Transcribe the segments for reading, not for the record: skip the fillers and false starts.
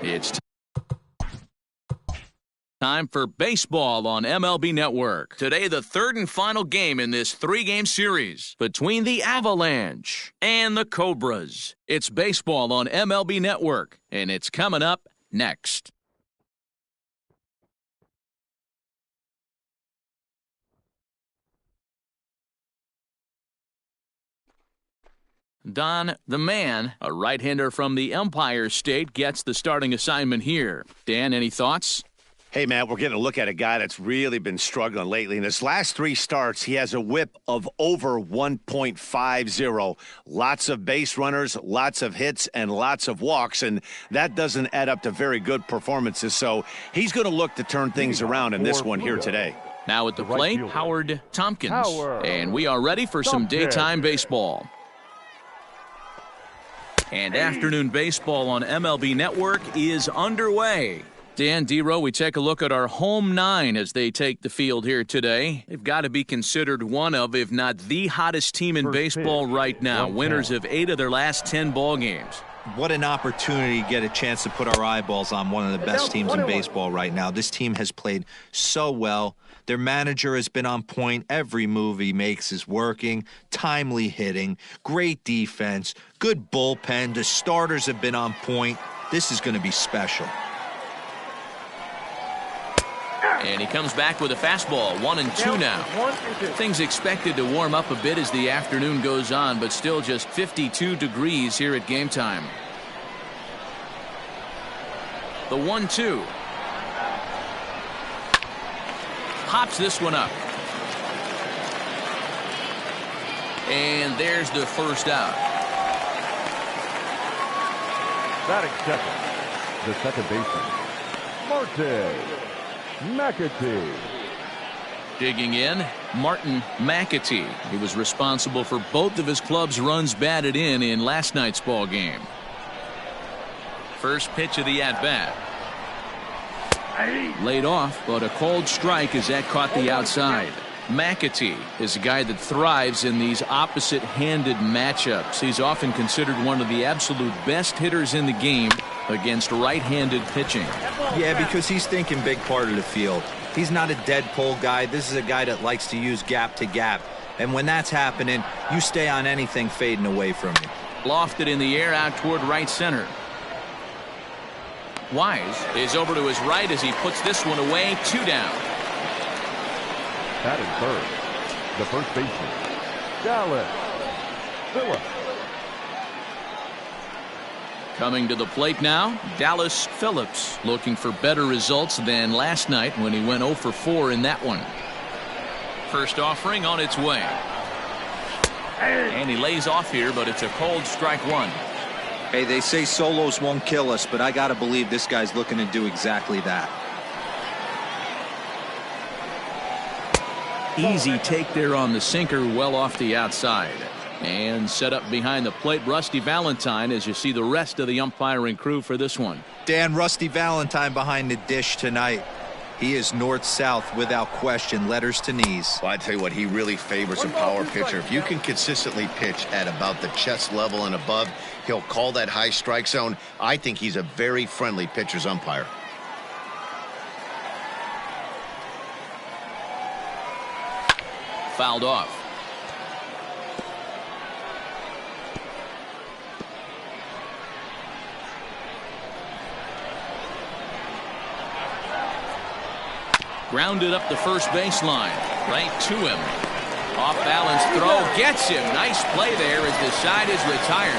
It's time for baseball on MLB Network. Today, the third and final game in this three-game series between the Avalanche and the Cobras. It's baseball on MLB Network, and it's coming up next. Don, the man, a right-hander from the Empire State, gets the starting assignment here. Dan, any thoughts? Hey, Matt, we're getting a look at a guy that's really been struggling lately. In his last three starts, he has a whip of over 1.50. Lots of base runners, lots of hits, and lots of walks, and that doesn't add up to very good performances. So he's going to look to turn things around in this one here today. Now at the plate, Howard Tompkins. And we are ready for some daytime baseball. And afternoon baseball on MLB Network is underway. Dan, D-Row, we take a look at our home nine as they take the field here today. They've got to be considered one of, if not the hottest team in baseball right now. Winners of 8 of their last 10 ball games. What an opportunity to get a chance to put our eyeballs on one of the best teams in baseball right now. This team has played so well. Their manager has been on point. Every move he makes is working. Timely hitting, great defense, good bullpen. The starters have been on point. This is going to be special. And he comes back with a fastball, 1-2 now. Things expected to warm up a bit as the afternoon goes on, but still just 52 degrees here at game time. The 1-2. Hops this one up. And there's the first out. Batting second, the second baseman, Martin McAtee. Digging in, Martin McAtee. He was responsible for both of his club's runs batted in last night's ball game. First pitch of the at-bat. Laid off, but a cold strike as that caught the outside. McAtee is a guy that thrives in these opposite-handed matchups. He's often considered one of the absolute best hitters in the game against right-handed pitching. Yeah, because he's thinking big part of the field. He's not a dead pull guy. This is a guy that likes to use gap to gap. And when that's happening, you stay on anything fading away from you. Lofted in the air out toward right center. Wise is over to his right as he puts this one away. 2 down. Batting third, the first baseman, Dallas Phillips. Coming to the plate now, Dallas Phillips, looking for better results than last night when he went 0 for 4 in that one. First offering on its way. And he lays off here, but it's a cold strike one. Hey, they say solos won't kill us, but I got to believe this guy's looking to do exactly that. Easy take there on the sinker, well off the outside. And set up behind the plate, Rusty Valentine, as you see the rest of the umpiring crew for this one. Dan, Rusty Valentine behind the dish tonight. He is north-south without question, letters to knees. Well, I tell you what, he really favors a power pitcher. If you can consistently pitch at about the chest level and above, he'll call that high strike zone. I think he's a very friendly pitcher's umpire. Fouled off. Grounded up the first baseline, right to him. Off balance throw, gets him. Nice play there as the side is retired.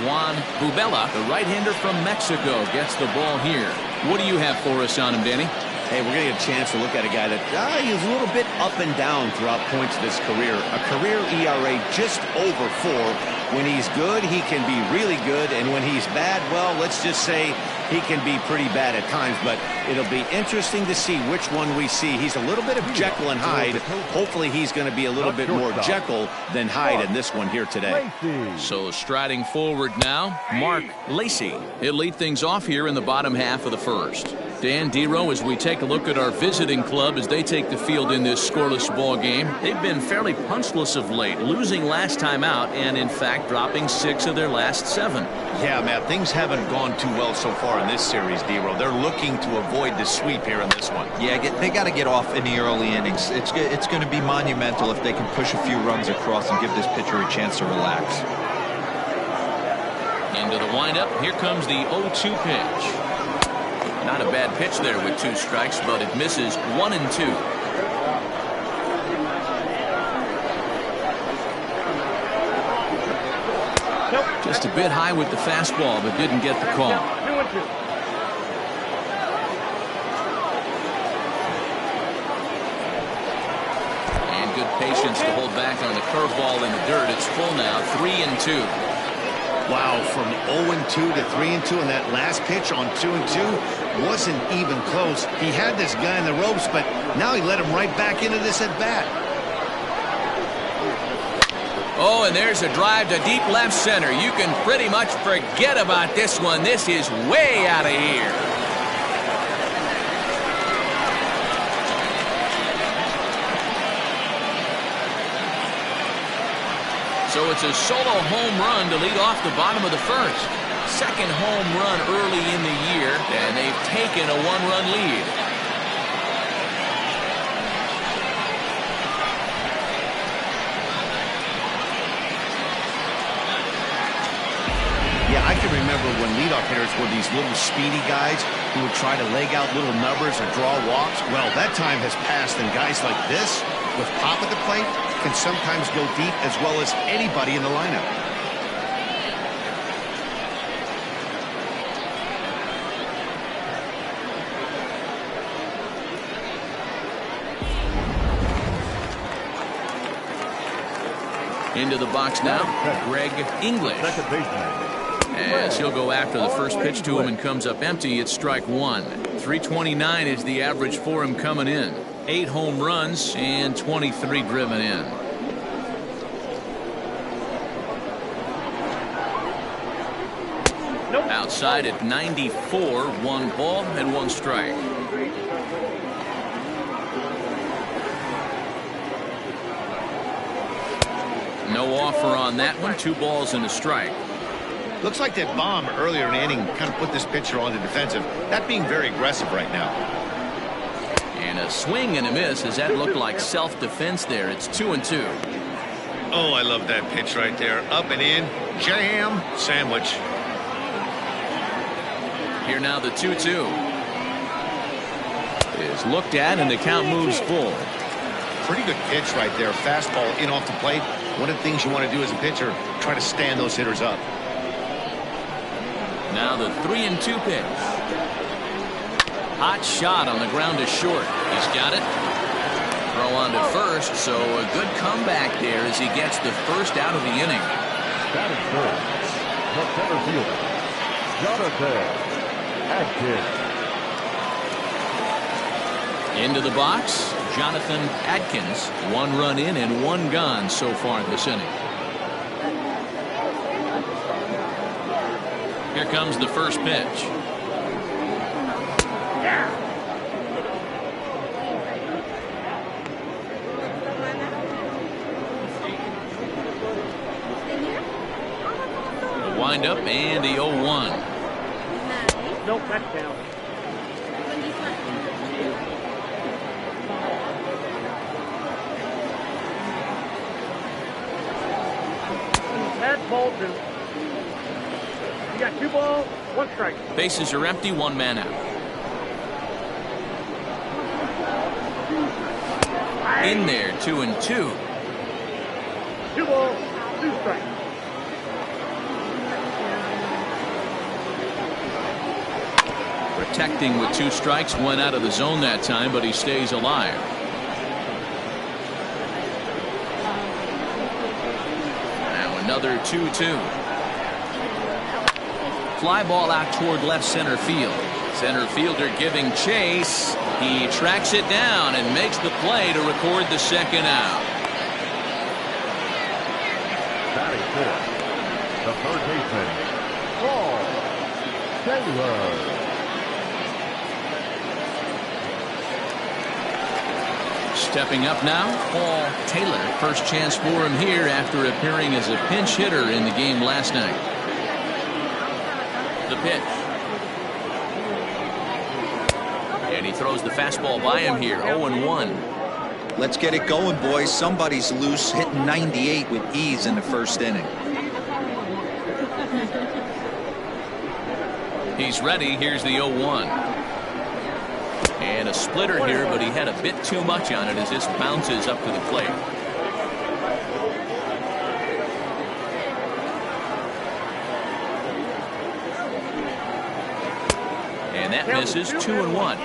Juan Bubella, the right-hander from Mexico, gets the ball here. What do you have for us on him, Danny? Hey, we're going to get a chance to look at a guy that he's a little bit up and down throughout points of his career. A career ERA just over 4. When he's good, he can be really good. And when he's bad, well, let's just say he can be pretty bad at times. But it'll be interesting to see which one we see. He's a little bit of Jekyll and Hyde. Hopefully he's going to be a little bit more Jekyll than Hyde in this one here today. So striding forward now, Mark Lacey. He'll lead things off here in the bottom half of the first. Dan Dero, as we take a look at our visiting club as they take the field in this scoreless ball game. They've been fairly punchless of late, losing last time out and in fact dropping 6 of their last 7. Yeah, Matt, things haven't gone too well so far in this series, Dero. They're looking to avoid the sweep here in this one. Yeah, they got to get off in the early innings. It's going to be monumental if they can push a few runs across and give this pitcher a chance to relax. Into the windup, here comes the 0-2 pitch. Not a bad pitch there with 2 strikes, but it misses 1 and 2. Just a bit high with the fastball, but didn't get the call. And good patience to hold back on the curveball in the dirt. It's full now, 3 and 2. Wow, from 0-2 to 3-2, and that last pitch on 2-2 wasn't even close. He had this guy in the ropes, but now he let him right back into this at bat. Oh, and there's a drive to deep left center. You can pretty much forget about this one. This is way out of here. So it's a solo home run to lead off the bottom of the first. Second home run early in the year, and they've taken a 1-run lead. Yeah, I can remember when leadoff hitters were these little speedy guys who would try to leg out little numbers or draw walks. Well, that time has passed, and guys like this, with pop at the plate, can sometimes go deep as well as anybody in the lineup. Into the box now, Greg English. Second baseman. As he'll go after the first pitch to him and comes up empty, it's strike 1. 329 is the average for him coming in. 8 home runs and 23 driven in. Outside at 94, 1 ball and 1 strike. No offer on that one. 2 balls and a strike. Looks like that bomb earlier in the inning kind of put this pitcher on the defensive. Not being very aggressive right now. And a swing and a miss as that looked like self-defense there. It's 2 and 2. Oh, I love that pitch right there. Up and in. Jam. Sandwich. Here now the 2-2. Is looked at and the count moves full. Pretty good pitch right there. Fastball in off the plate. One of the things you want to do as a pitcher, try to stand those hitters up. Now the 3-2 pitch. Hot shot on the ground to short. He's got it. Throw on to first, so a good comeback there as he gets the first out of the inning. Batting first, the center fielder, Jonathan Adkins. Into the box, Jonathan Adkins. 1 run in and 1 gone so far in this inning. Here comes the first pitch. A windup and the 0-1. Nope, that's down. That's ball 2. You got 2 balls, 1 strike. Bases are empty, 1 man out. In there, 2 and 2. 2 balls, 2 strikes. protecting with 2 strikes. Went out of the zone that time, but he stays alive. Now another 2-2. Fly ball out toward left center field. Center fielder giving chase. He tracks it down and makes the play to record the second out. Batting fifth, the third baseman, Paul Taylor. Stepping up now, Paul Taylor. First chance for him here after appearing as a pinch hitter in the game last night. The pitch. And he throws the fastball by him here. 0-1. Let's get it going, boys. Somebody's loose, hitting 98 with ease in the first inning. He's ready. Here's the 0-1. And a splitter here, but he had a bit too much on it as this bounces up to the plate. And that misses. 2-1.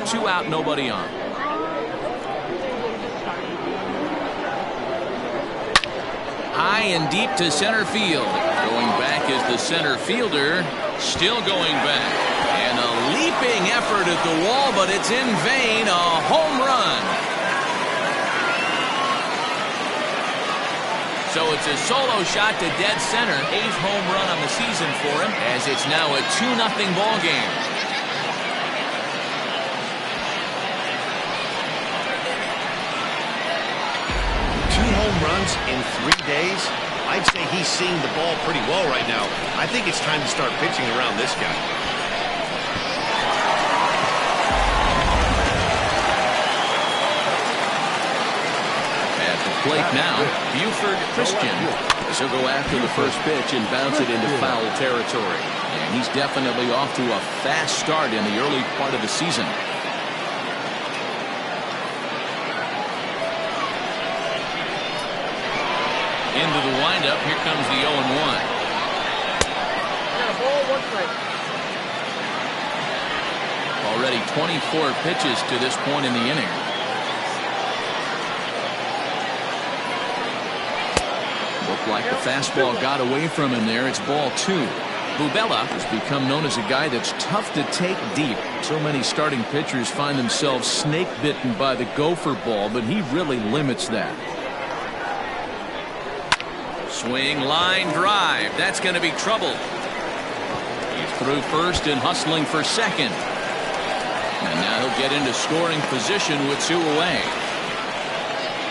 Two out, nobody on. High and deep to center field. Going back is the center fielder. Still going back. And a leaping effort at the wall, but it's in vain. A home run. So it's a solo shot to dead center. 8th home run on the season for him, as it's now a 2-0 ball game. Home runs in 3 days. I'd say he's seeing the ball pretty well right now. I think it's time to start pitching around this guy. At the plate now, Buford Christian. As he'll go after the first pitch and bounce it into foul territory. And he's definitely off to a fast start in the early part of the season. Into the windup. Here comes the 0-1. Already 24 pitches to this point in the inning. Looked like the fastball got away from him there. It's ball 2. Bubella has become known as a guy that's tough to take deep. So many starting pitchers find themselves snake bitten by the gopher ball, but he really limits that. Swing, line drive. That's going to be trouble. He's through first and hustling for second. And now he'll get into scoring position with 2 away.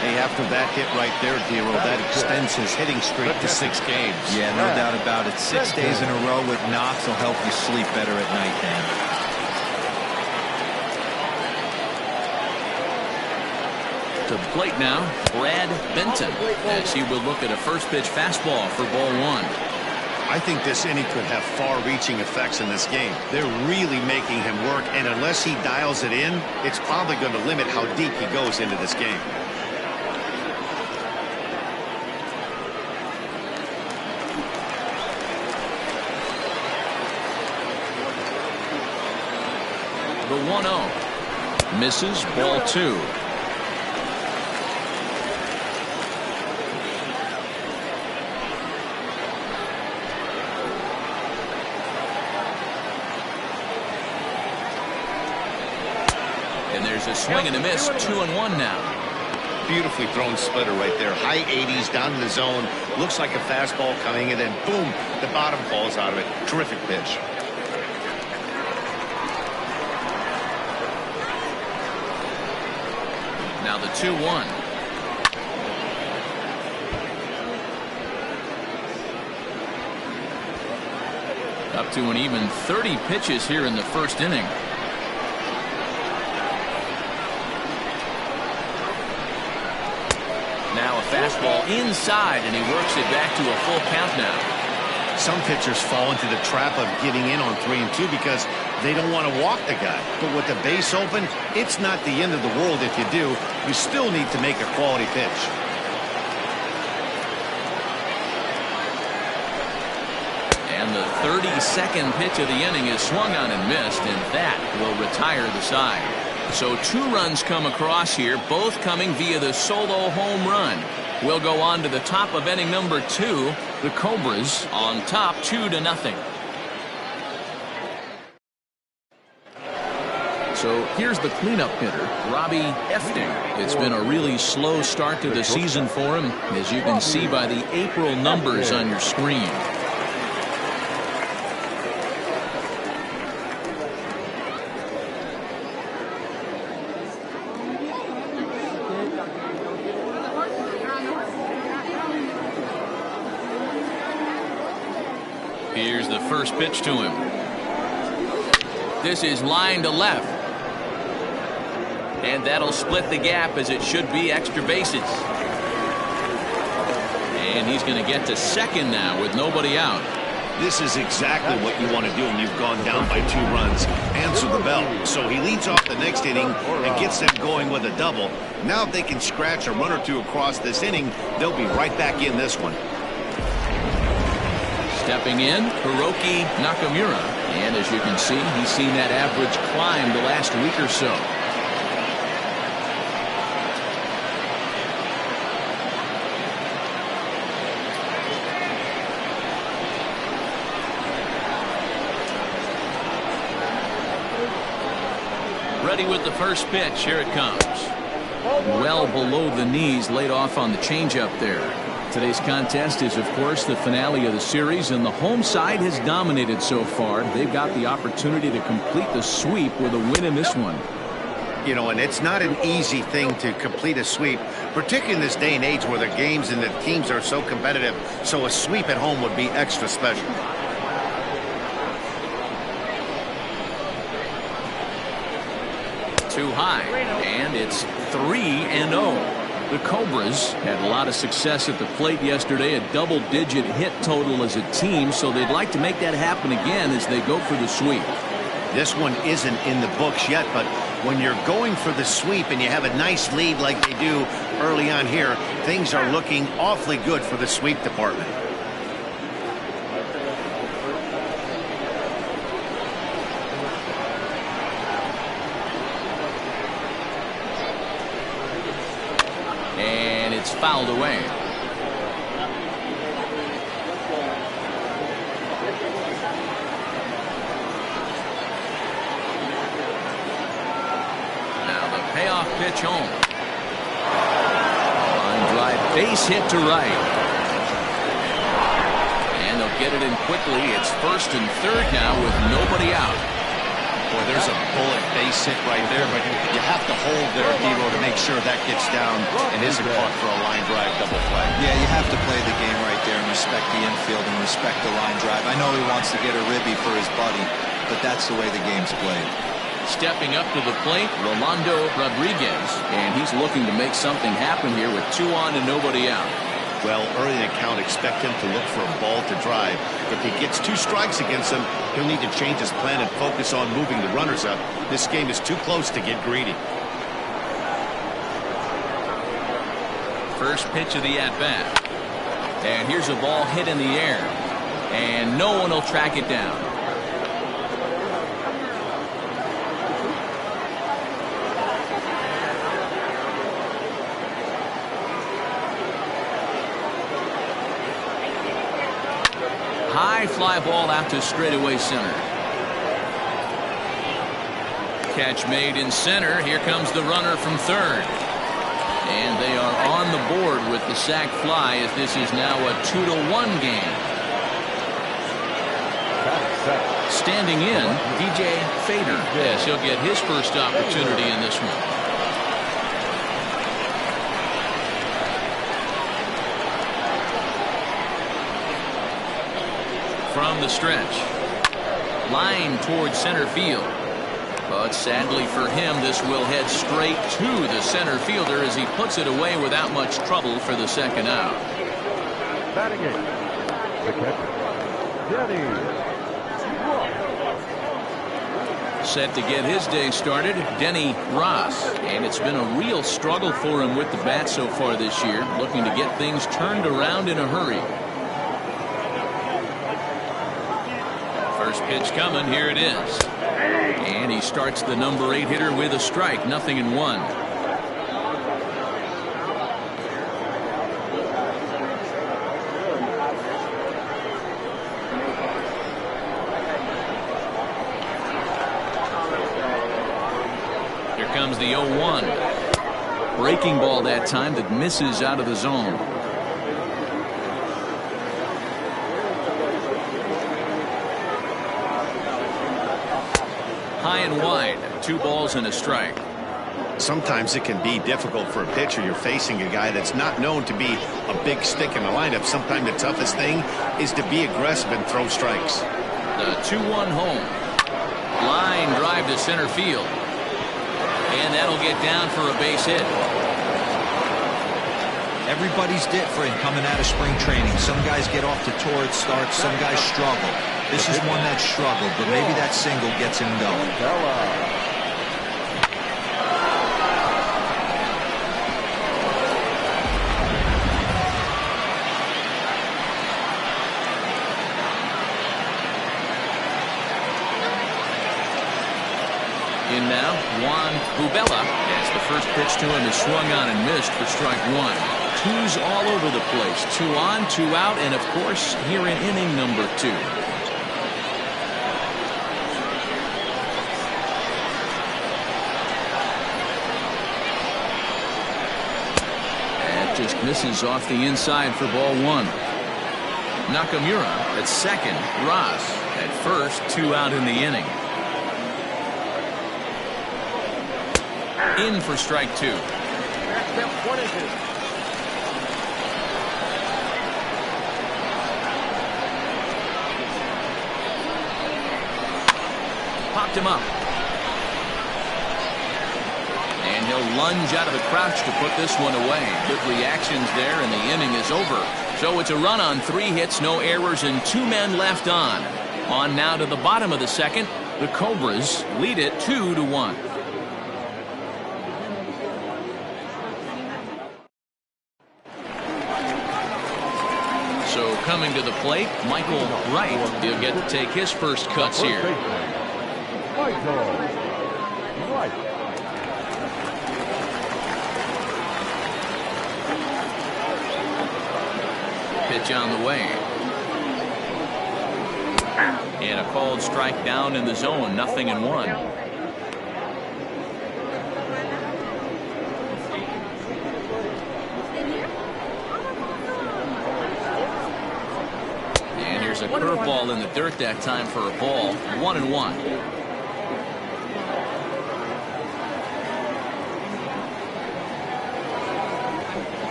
Hey, after that hit right there, Dero, that extends his hitting streak to 6 games. Yeah, no doubt about it. 6 days in a row with knocks will help you sleep better at night, Dan. To the plate now, Brad Benton, as he will look at a first pitch fastball for ball 1. I think this inning could have far-reaching effects in this game. They're really making him work, and unless he dials it in, it's probably going to limit how deep he goes into this game. The 1-0 misses. Ball 2. There's a swing and a miss. 2-1 now. Beautifully thrown splitter right there. High 80s down in the zone. Looks like a fastball coming, and then boom, the bottom falls out of it. Terrific pitch. Now the 2-1. Up to an even 30 pitches here in the first inning. Now a fastball inside, and he works it back to a full count now. Some pitchers fall into the trap of giving in on 3 and 2 because they don't want to walk the guy. But with the base open, it's not the end of the world if you do. You still need to make a quality pitch. 32nd pitch of the inning is swung on and missed, and that will retire the side. So 2 runs come across here, both coming via the solo home run. We'll go on to the top of inning number 2. The Cobras on top 2-0. So here's the cleanup hitter, Robbie Efting. It's been a really slow start to the season for him, as you can see by the April numbers on your screen. Here's the first pitch to him. This is line to left. And that'll split the gap, as it should be extra bases. And he's going to get to second now with nobody out. This is exactly what you want to do when you've gone down by 2 runs. Answer the bell. So he leads off the next inning and gets them going with a double. Now if they can scratch a run or 2 across this inning, they'll be right back in this one. Stepping in, Hiroki Nakamura. And as you can see, he's seen that average climb the last week or so. Ready with the first pitch. Here it comes. Well below the knees, laid off on the changeup there. Today's contest is, of course, the finale of the series, and the home side has dominated so far. They've got the opportunity to complete the sweep with a win in this one. You know, and it's not an easy thing to complete a sweep, particularly in this day and age where the games and the teams are so competitive. So a sweep at home would be extra special. Too high, and it's 3-0. The Cobras had a lot of success at the plate yesterday, a double-digit hit total as a team, so they'd like to make that happen again as they go for the sweep. This one isn't in the books yet, but when you're going for the sweep and you have a nice lead like they do early on here, things are looking awfully good for the sweep department. It's fouled away. Now the payoff pitch home. Line drive, base hit to right. And they'll get it in quickly. It's first and third now with nobody out. Boy, there's a bullet base hit right there, but you have to hold there, Dero, to make sure that gets down and isn't caught for a line drive double play. Yeah, you have to play the game right there and respect the infield and respect the line drive. I know he wants to get a ribby for his buddy, but that's the way the game's played. Stepping up to the plate, Rolando Rodriguez, and he's looking to make something happen here with 2 on and nobody out. Well, early in the count, expect him to look for a ball to drive. If he gets 2 strikes against him, he'll need to change his plan and focus on moving the runners up. This game is too close to get greedy. First pitch of the at-bat. And here's a ball hit in the air. And no one will track it down. High fly ball out to straightaway center. Catch made in center. Here comes the runner from third. And they are on the board with the sac fly, as this is now a 2-1 game. Standing in, DJ Fader, as he'll get his first opportunity in this one. From the stretch. Line towards center field. But sadly for him, this will head straight to the center fielder as he puts it away without much trouble for the second out. Batting eighth, the catcher, Denny. Set to get his day started, Denny Ross. And it's been a real struggle for him with the bat so far this year, looking to get things turned around in a hurry. Pitch coming. Here it is. And he starts the number 8 hitter with a strike. 0-1. Here comes the 0-1. Breaking ball that time that misses out of the zone. High and wide. 2 balls and a strike. Sometimes it can be difficult for a pitcher. You're facing a guy that's not known to be a big stick in the lineup. Sometimes the toughest thing is to be aggressive and throw strikes. The 2-1 home. Line drive to center field. And that'll get down for a base hit. Everybody's different coming out of spring training. Some guys get off to torrid starts. Some guys struggle. This is one that struggled, but maybe that single gets him going. In now, Juan Bubella, as the first pitch to him is swung on and missed for strike 1. 2s all over the place. 2 on, 2 out, and of course, here in inning number 2. That just misses off the inside for ball 1. Nakamura at second. Ross at first. 2 out in the inning. In for strike 2. Popped him up. And he'll lunge out of the crouch to put this one away. Good reactions there, and the inning is over. So it's a run on 3 hits, no errors, and 2 men left on. On now to the bottom of the second. The Cobras lead it 2-1. So coming to the plate, Michael Wright. He'll get to take his first cuts here. Pitch on the way. And a called strike down in the zone. 0-1. There's a curveball in the dirt that time for a ball. 1-1.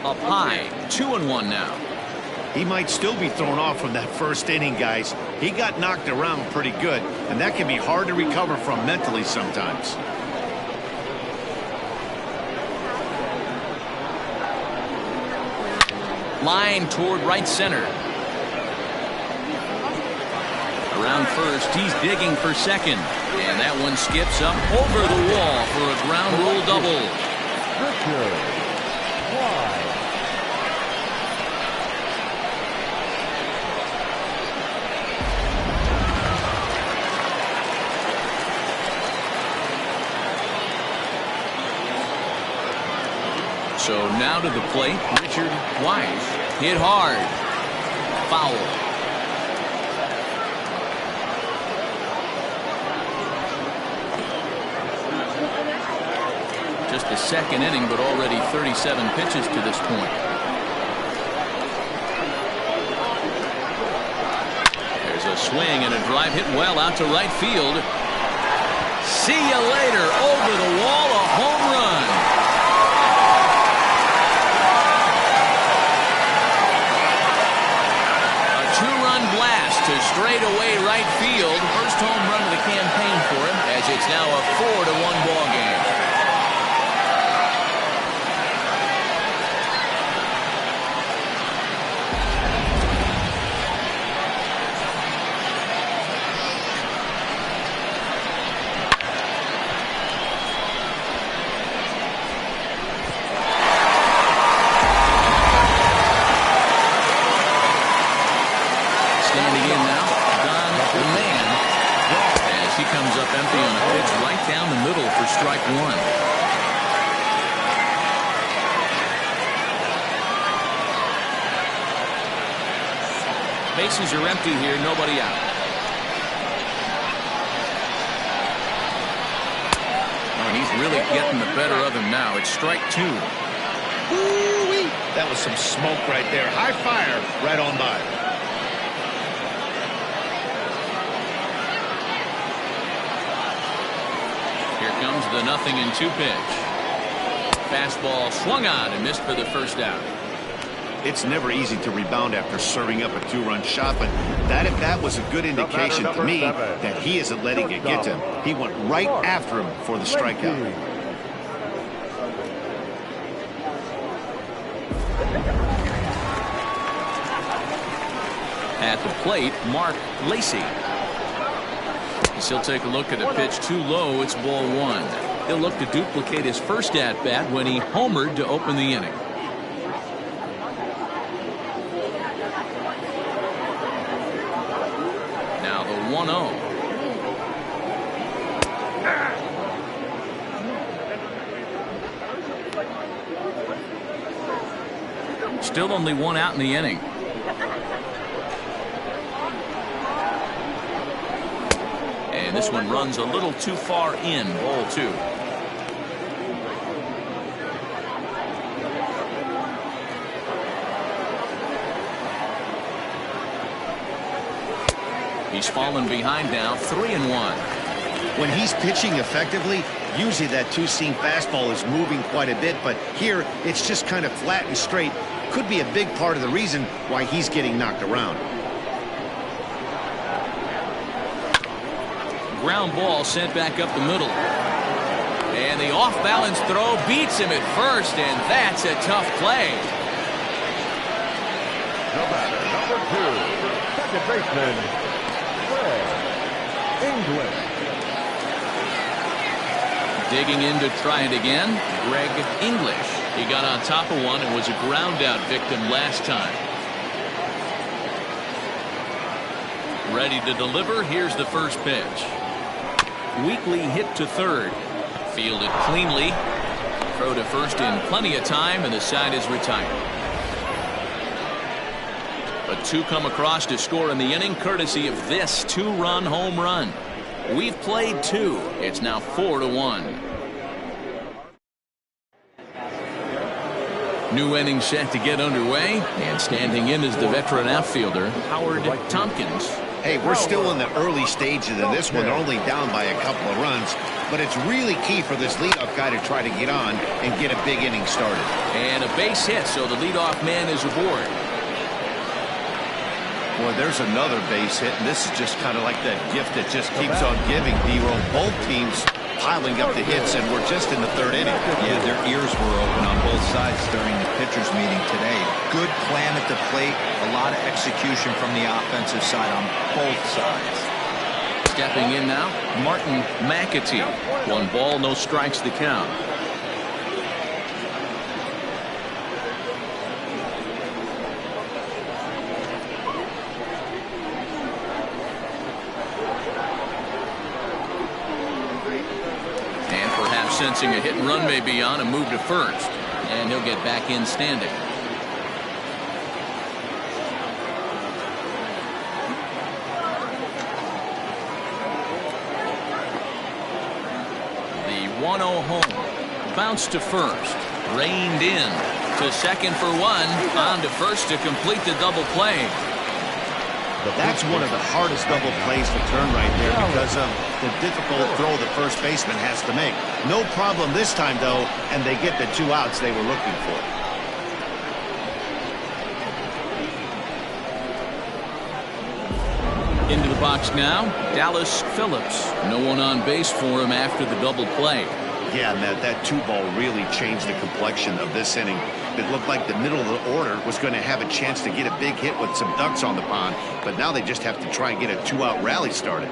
Up high. 2-1 now. He might still be thrown off from that first inning, guys. He got knocked around pretty good, and that can be hard to recover from mentally sometimes. Line toward right center. Around first, he's digging for second. And that one skips up over the wall for a ground rule double. So now to the plate, Richard Wise. Hit hard. Foul. Just the second inning, but already 37 pitches to this point. There's a swing and a drive hit well out to right field. See you later. Over the wall, a home run. A 2-run blast to straightaway right field. First home run of the campaign for him, as it's now a 4-1 ball game. Standing in now, Don on a pitch right down the middle for strike one. Bases are empty here, nobody out. Oh, he's really getting the better of him now. It's strike two. Ooh-wee. That was some smoke right there. High fire right on by. Here comes the 0-2 pitch. Fastball swung on and missed for the first out. It's never easy to rebound after serving up a two-run shot, but that at bat was a good indication to me that he isn't letting it get to him. He went right after him for the strikeout. At the plate, Mark Lacey. He'll take a look at a pitch too low. It's ball one. He'll look to duplicate his first at-bat when he homered to open the inning. Now the 1-0. Still only one out in the inning. And this one runs a little too far in. Ball two. He's fallen behind now, 3-1. When he's pitching effectively, usually that two-seam fastball is moving quite a bit, but here it's just kind of flat and straight. Could be a big part of the reason why he's getting knocked around. Ground ball sent back up the middle. And the off-balance throw beats him at first, and that's a tough play. The batter, number 2, second baseman, English. Digging in to try it again, Greg English. He got on top of one and was a ground-out victim last time. Ready to deliver. Here's the first pitch. Weakly hit to third. Fielded cleanly. Throw to first in plenty of time, and the side is retired. But two come across to score in the inning, courtesy of this two-run home run. We've played two. It's now 4-1. New inning set to get underway, and standing in is the veteran outfielder, Howard Tompkins. Hey, we're still in the early stages of this one. They're only down by a couple of runs, but it's really key for this leadoff guy to try to get on and get a big inning started. And a base hit, so the leadoff man is aboard. Boy, there's another base hit, and this is just kind of like that gift that just keeps on giving, D-Roll. Both teams piling up the hits, and we're just in the third inning. Yeah, their ears were open on both sides during the pitchers meeting today. Good plan at the plate, a lot of execution from the offensive side on both sides. Stepping in now, Martin McAtee. 1 ball, no strikes the count. Sensing a hit and run may be on, a move to first, and he'll get back in standing. The 1-0 home, bounce to first, reined in to second for one, on to first to complete the double play. That's one of the hardest double plays to turn right there because of the difficult throw the first baseman has to make. No problem this time, though, and they get the 2 outs they were looking for. Into the box now, Dallas Phillips. No one on base for him after the double play. Yeah, Matt, that 2-ball really changed the complexion of this inning. It looked like the middle of the order was going to have a chance to get a big hit with some ducks on the pond, but now they just have to try and get a 2-out rally started.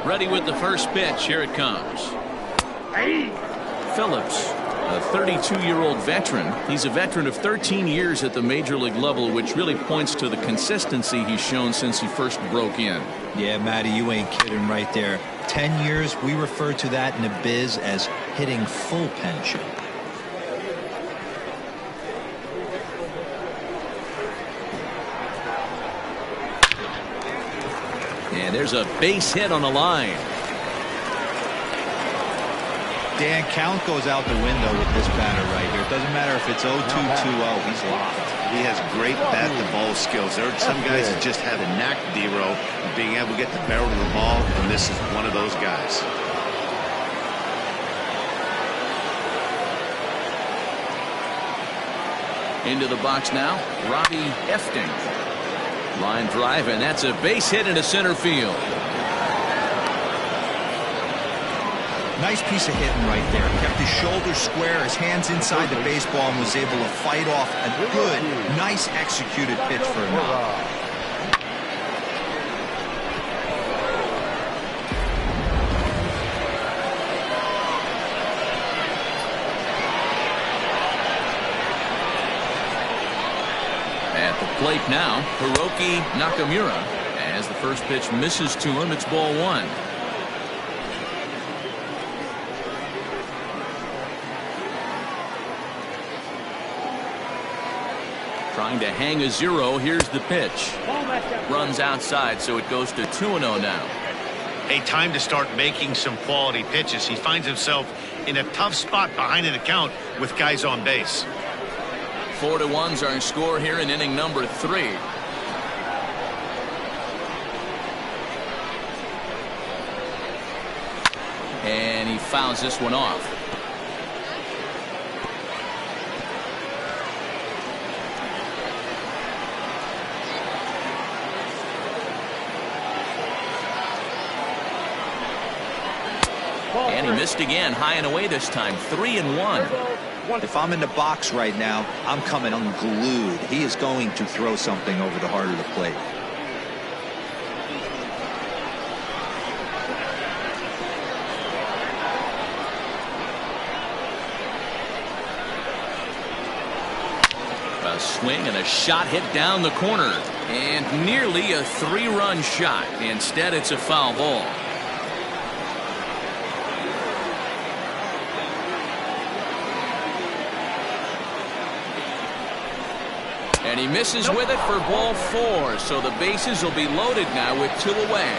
Ready with the first pitch. Here it comes. Phillips A 32-year-old veteran. He's a veteran of 13 years at the major league level, which really points to the consistency he's shown since he first broke in. Yeah, Matty, you ain't kidding right there. 10 years, we refer to that in the biz as hitting full pension. And there's a base hit on the line. Dan, count goes out the window with this batter right here. It doesn't matter if it's 0-2, 2-0. He's locked. He has great bat-to-ball skills. There are some guys that just have a knack, D-Row, of being able to get the barrel of the ball, and this is one of those guys. Into the box now, Robbie Efting. Line drive, and that's a base hit into center field. Nice piece of hitting right there. Kept his shoulders square, his hands inside the baseball, and was able to fight off a good, nice executed pitch for a knock. At the plate now, Hiroki Nakamura. As the first pitch misses to him, it's ball one. Trying to hang a zero. Here's the pitch. Runs outside, so it goes to 2-0 now. Hey, time to start making some quality pitches. He finds himself in a tough spot behind an account with guys on base. 4-1's our score here in inning number 3. And he fouls this one off. And he missed again, high and away this time, 3-1. If I'm in the box right now, I'm coming unglued. He is going to throw something over the heart of the plate. A swing and a shot hit down the corner. And nearly a 3-run shot. Instead, it's a foul ball. And he misses with it for ball 4. So the bases will be loaded now with 2 away.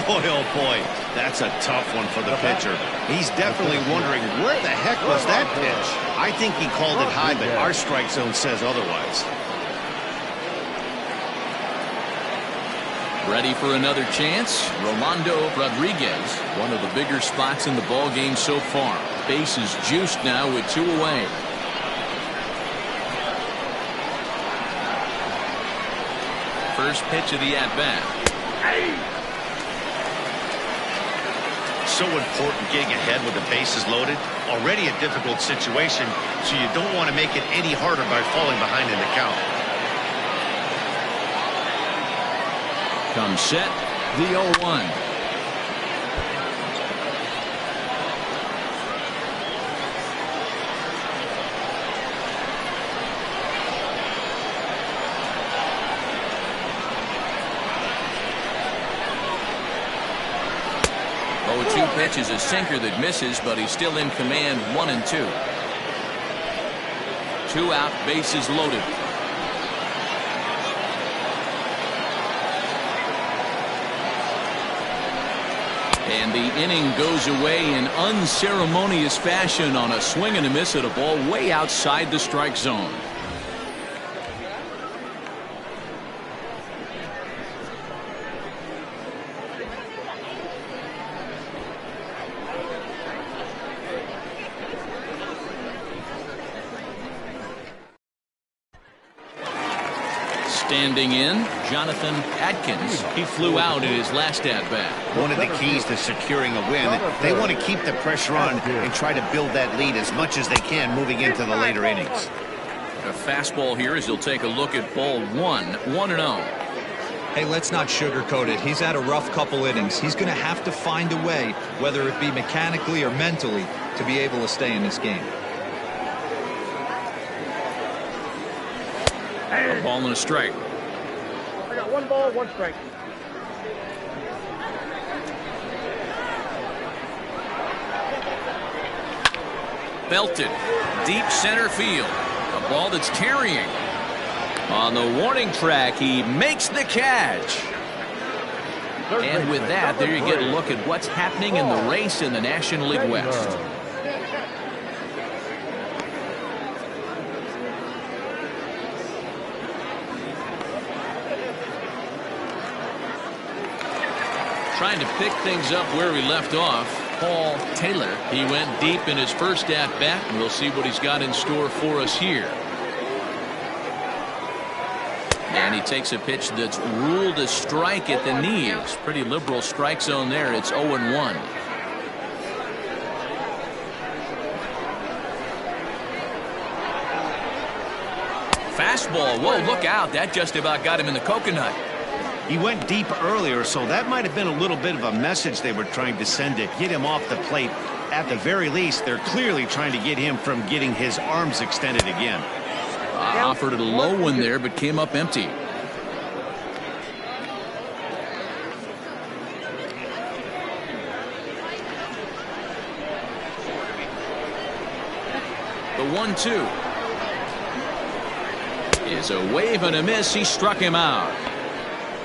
Boy, oh boy, that's a tough one for the pitcher. He's definitely wondering where the heck was that pitch. I think he called it high, but our strike zone says otherwise. Ready for another chance? Rolando Rodriguez, one of the bigger spots in the ball game so far. Bases juiced now with 2 away. First pitch of the at-bat. So important getting ahead with the bases loaded. Already a difficult situation, so you don't want to make it any harder by falling behind in the count. Comes set, the 0-1. Pitch is a sinker that misses, but he's still in command. 1-2. 2 out, bases loaded. And the inning goes away in unceremonious fashion on a swing and a miss at a ball way outside the strike zone. Standing in, Jonathan Atkins. He flew out in his last at-bat. One of the keys to securing a win, they want to keep the pressure on and try to build that lead as much as they can moving into the later innings. A fastball here as he'll take a look at ball 1, 1-0. Hey, let's not sugarcoat it. He's had a rough couple innings. He's going to have to find a way, whether it be mechanically or mentally, to be able to stay in this game. A ball and a strike. I got 1 ball, 1 strike. Belted. Deep center field. A ball that's carrying. On the warning track, he makes the catch. And with that, there you get a look at what's happening in the race in the National League West. Trying to pick things up where we left off, Paul Taylor. He went deep in his first at-bat, and we'll see what he's got in store for us here. And he takes a pitch that's ruled a strike at the knees. Pretty liberal strike zone there. It's 0-1. Fastball. Whoa, look out. That just about got him in the coconut. He went deep earlier, so that might have been a little bit of a message they were trying to send to get him off the plate. At the very least, they're clearly trying to get him from getting his arms extended again. Offered a low one there, but came up empty. The 1-2 is a wave and a miss. He struck him out.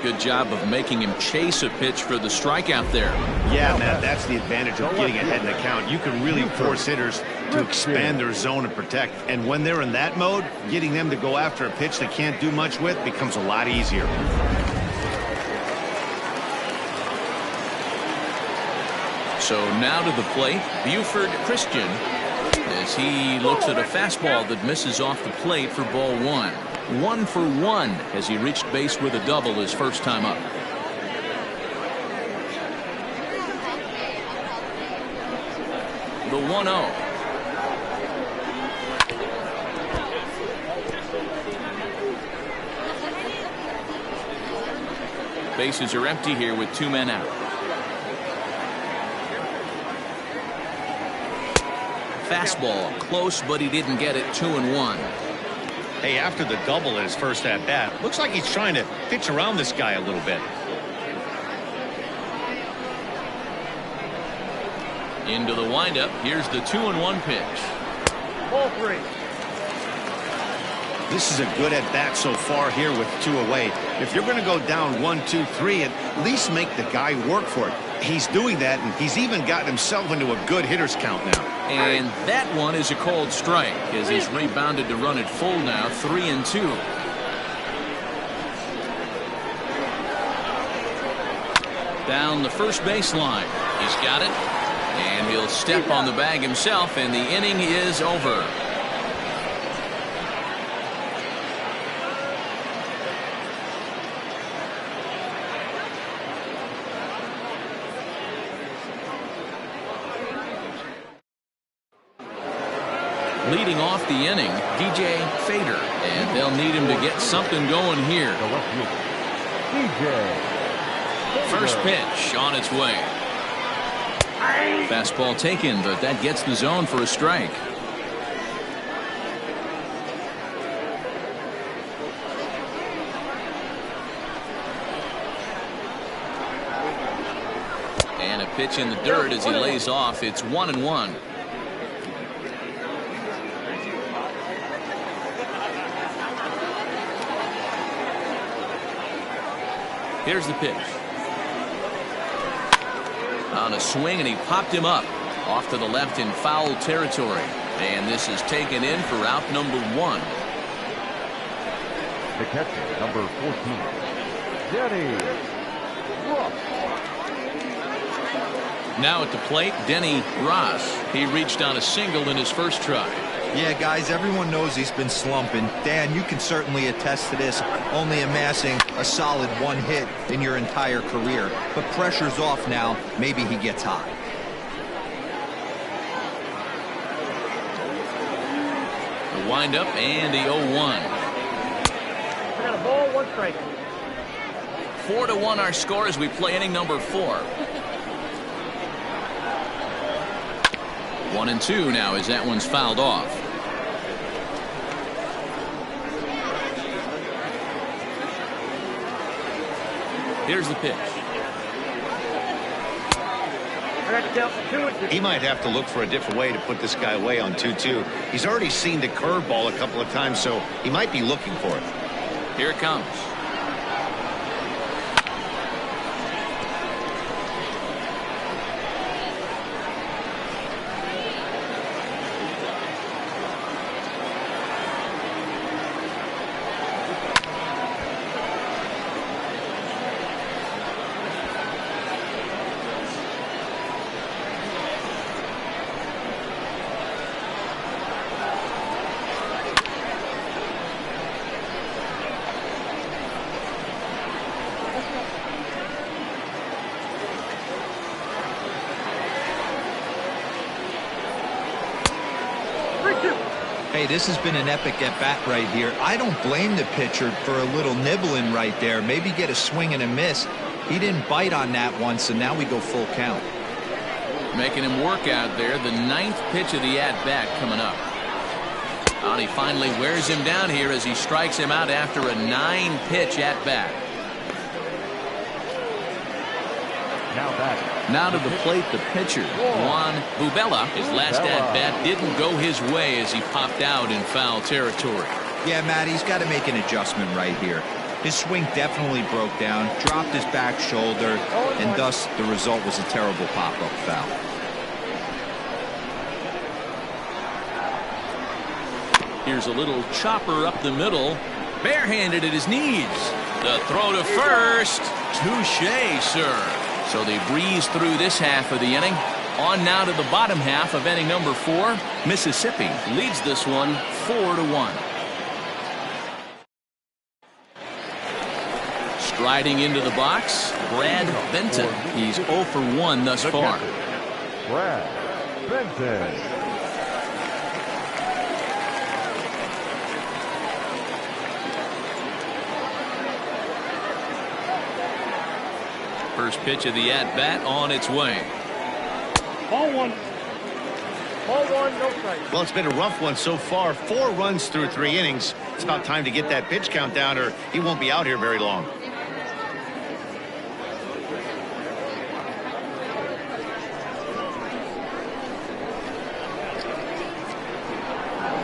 Good job of making him chase a pitch for the strikeout there. Yeah, Matt, that's the advantage of getting ahead in the count. You can really force hitters to expand their zone and protect. And when they're in that mode, getting them to go after a pitch they can't do much with becomes a lot easier. So now to the plate, Buford Christian, as he looks at a fastball that misses off the plate for ball 1. 1 for 1 as he reached base with a double his first time up. The 1-0. Bases are empty here with 2 men out. Fastball close, but he didn't get it. 2-1. Hey, after the double in his first at-bat, looks like he's trying to pitch around this guy a little bit. Into the windup. Here's the 2-1 pitch. Ball 3. This is a good at-bat so far here with 2 away. If you're going to go down 1, 2, 3, at least make the guy work for it. He's doing that, and he's even gotten himself into a good hitter's count now. And that one is a called strike as he's rebounded to run it full now. 3-2. Down the first baseline. He's got it. And he'll step on the bag himself, and the inning is over. Leading off the inning, DJ Fader, and they'll need him to get something going here. First pitch on its way. Fastball taken, but that gets the zone for a strike. And a pitch in the dirt as he lays off. It's 1-1. Here's the pitch. On a swing, and he popped him up off to the left in foul territory. And this is taken in for out number 1. The catcher, number 14, Denny Ross. Now at the plate, Denny Ross. He reached on a single in his first try. Yeah, guys, everyone knows he's been slumping. Dan, you can certainly attest to this, only amassing a solid 1 hit in your entire career. But pressure's off now. Maybe he gets hot. The windup and the 0-1. I got a ball, 1 strike. 4-1 our score as we play inning number 4. 1-2 now as that one's fouled off. Here's the pitch. He might have to look for a different way to put this guy away on 2-2. He's already seen the curveball a couple of times, so he might be looking for it. Here it comes. Hey, this has been an epic at-bat right here. I don't blame the pitcher for a little nibbling right there. Maybe get a swing and a miss. He didn't bite on that one, so now we go full count. Making him work out there. The 9th pitch of the at-bat coming up. And he finally wears him down here as he strikes him out after a 9-pitch at-bat. Now to the plate, the pitcher, Juan Bubella. His last at-bat didn't go his way as he popped out in foul territory. Yeah, Matt, he's got to make an adjustment right here. His swing definitely broke down, dropped his back shoulder, and thus the result was a terrible pop-up foul. Here's a little chopper up the middle, barehanded at his knees. The throw to first. Touché, sir. So they breeze through this half of the inning. On now to the bottom half of inning number 4. Mississippi leads this one 4-1. Striding into the box, Brad Benton. He's 0 for 1 thus far. Brad Benton. First pitch of the at-bat on its way. Ball 1. Ball 1, no strike. Well, it's been a rough one so far. 4 runs through 3 innings. It's about time to get that pitch count down, or he won't be out here very long.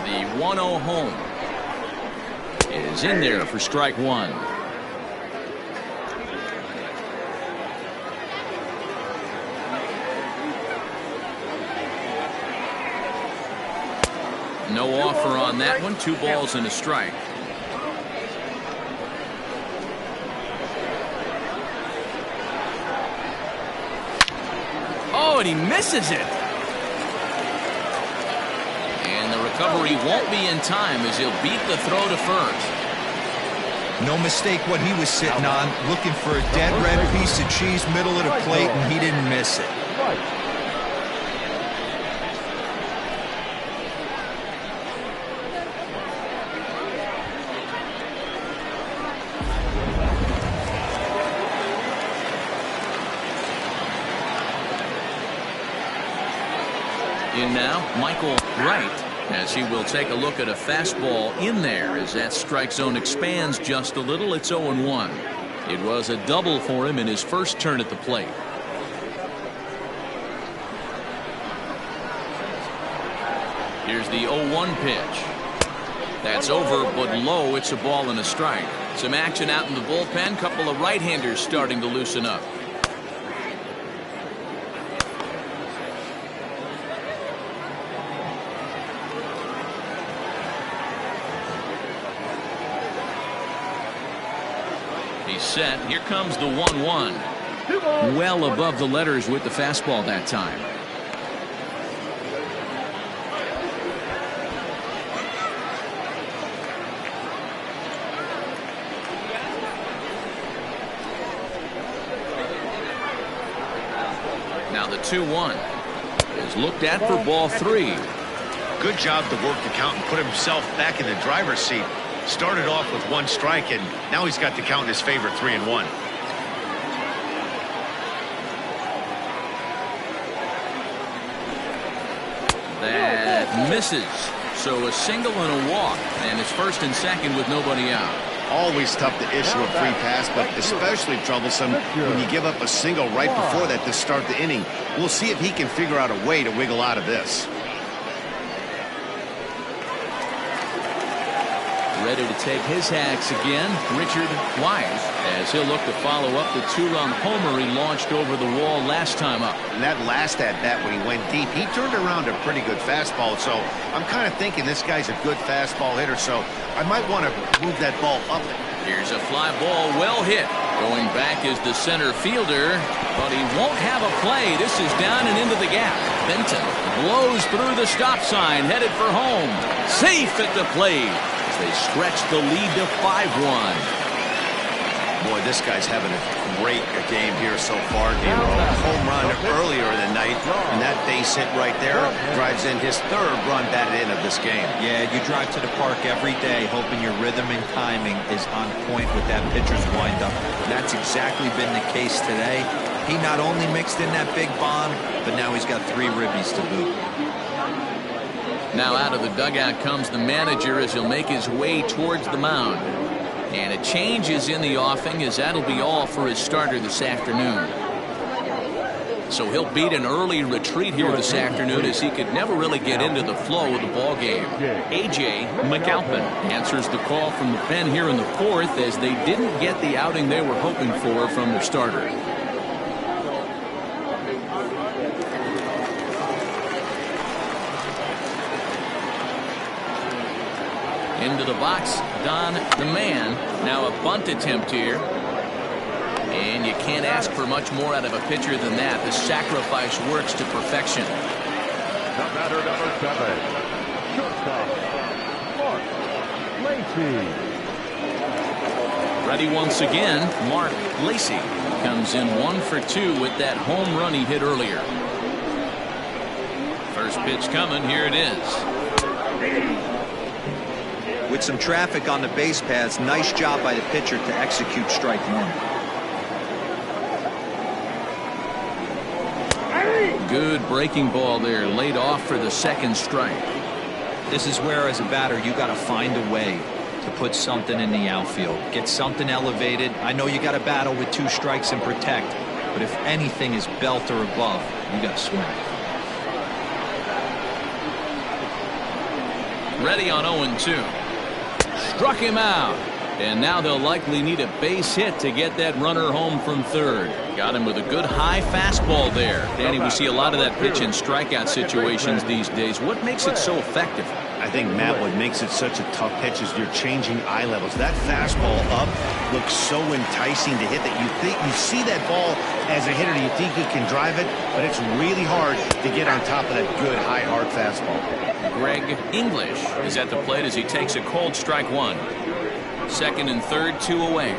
The 1-0 home is in there for strike 1. No offer on that one. 2 balls and a strike. Oh, and he misses it. And the recovery won't be in time as he'll beat the throw to first. No mistake what he was sitting on, looking for a dead red piece of cheese middle of the plate, and he didn't miss it. In now, Michael Wright, as he will take a look at a fastball in there as that strike zone expands just a little. It's 0-1. It was a double for him in his first turn at the plate. Here's the 0-1 pitch. That's over but low. It's a ball and a strike. Some action out in the bullpen. Couple of right-handers starting to loosen up. He's set. Here comes the 1-1. Well above the letters with the fastball that time. Now the 2-1 is looked at for ball 3. Good job to work the count and put himself back in the driver's seat. Started off with 1 strike, and now he's got the count in his favor, 3-1. That misses. So a single and a walk, and it's first and second with nobody out. Always tough to issue a free pass, but especially troublesome when you give up a single right before that to start the inning. We'll see if he can figure out a way to wiggle out of this. Ready to take his hacks again, Richard Wise, as he'll look to follow up the two-run homer he launched over the wall last time up. And that last at-bat when he went deep, he turned around a pretty good fastball, so I'm kind of thinking this guy's a good fastball hitter, so I might want to move that ball up. Here's a fly ball, well hit. Going back is the center fielder, but he won't have a play. This is down and into the gap. Benton blows through the stop sign, headed for home. Safe at the plate. They stretch the lead to 5-1. Boy, this guy's having a great game here so far. Home run earlier in the night, and that base hit right there drives in his third run batted in of this game. Yeah, you drive to the park every day hoping your rhythm and timing is on point with that pitcher's windup. That's exactly been the case today. He not only mixed in that big bomb, but now he's got 3 ribbies to boot. Now out of the dugout comes the manager as he'll make his way towards the mound. And a change is in the offing, as that'll be all for his starter this afternoon. So he'll beat an early retreat here this afternoon, as he could never really get into the flow of the ball game. A.J. McAlpin answers the call from the pen here in the 4th, as they didn't get the outing they were hoping for from their starter. Into the box, Don the man. Now a bunt attempt here. And you can't ask for much more out of a pitcher than that. The sacrifice works to perfection. The batter, number 7, shortstop, Mark Lacy. Ready once again, Mark Lacy comes in 1 for 2 with that home run he hit earlier. First pitch coming, here it is. With some traffic on the base paths, nice job by the pitcher to execute strike 1. Good breaking ball there, laid off for the second strike. This is where, as a batter, you got to find a way to put something in the outfield. Get something elevated. I know you got to battle with 2 strikes and protect, but if anything is belt or above, you got to swing. Ready on 0-2. Struck him out. And now they'll likely need a base hit to get that runner home from third. Got him with a good high fastball there. Danny, we see a lot of that pitch in strikeout situations these days. What makes it so effective? I think, Matt, what makes it such a tough pitch is you're changing eye levels. That fastball up looks so enticing to hit that you see that ball as a hitter, you think you can drive it, but it's really hard to get on top of that good high hard fastball. Greg English is at the plate as he takes a cold strike 1. Second and third, 2 away.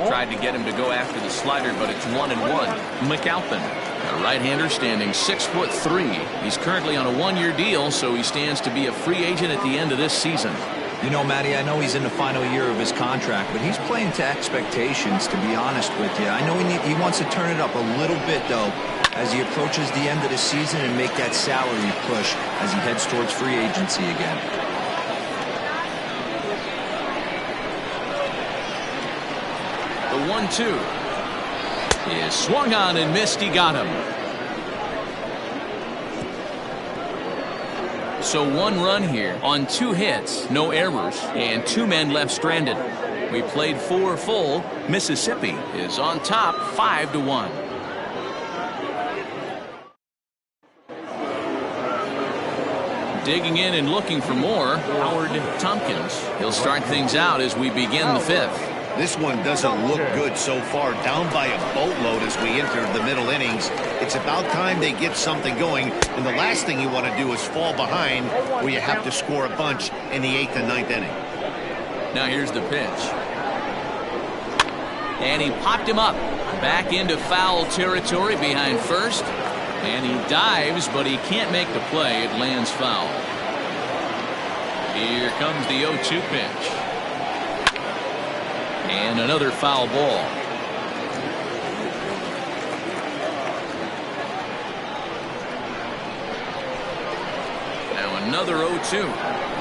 Tried to get him to go after the slider, but it's 1-1. McAlpin, a right-hander standing 6'3". He's currently on a 1-year deal, so he stands to be a free agent at the end of this season. You know, Matty, I know he's in the final year of his contract, but he's playing to expectations, to be honest with you. I know he wants to turn it up a little bit, though, as he approaches the end of the season and make that salary push as he heads towards free agency again. The 1-2 is swung on and missed. He got him. So 1 run here on 2 hits, no errors, and 2 men left stranded. We played 4 full. Mississippi is on top 5-1. Digging in and looking for more, Howard Tompkins. He'll start things out as we begin the 5th. This one doesn't look good so far. Down by a boatload as we enter the middle innings. It's about time they get something going, and the last thing you want to do is fall behind where you have to score a bunch in the 8th and 9th inning. Now here's the pitch. And he popped him up. Back into foul territory behind first. And he dives, but he can't make the play. It lands foul. Here comes the 0-2 pitch. And another foul ball. Now another 0-2.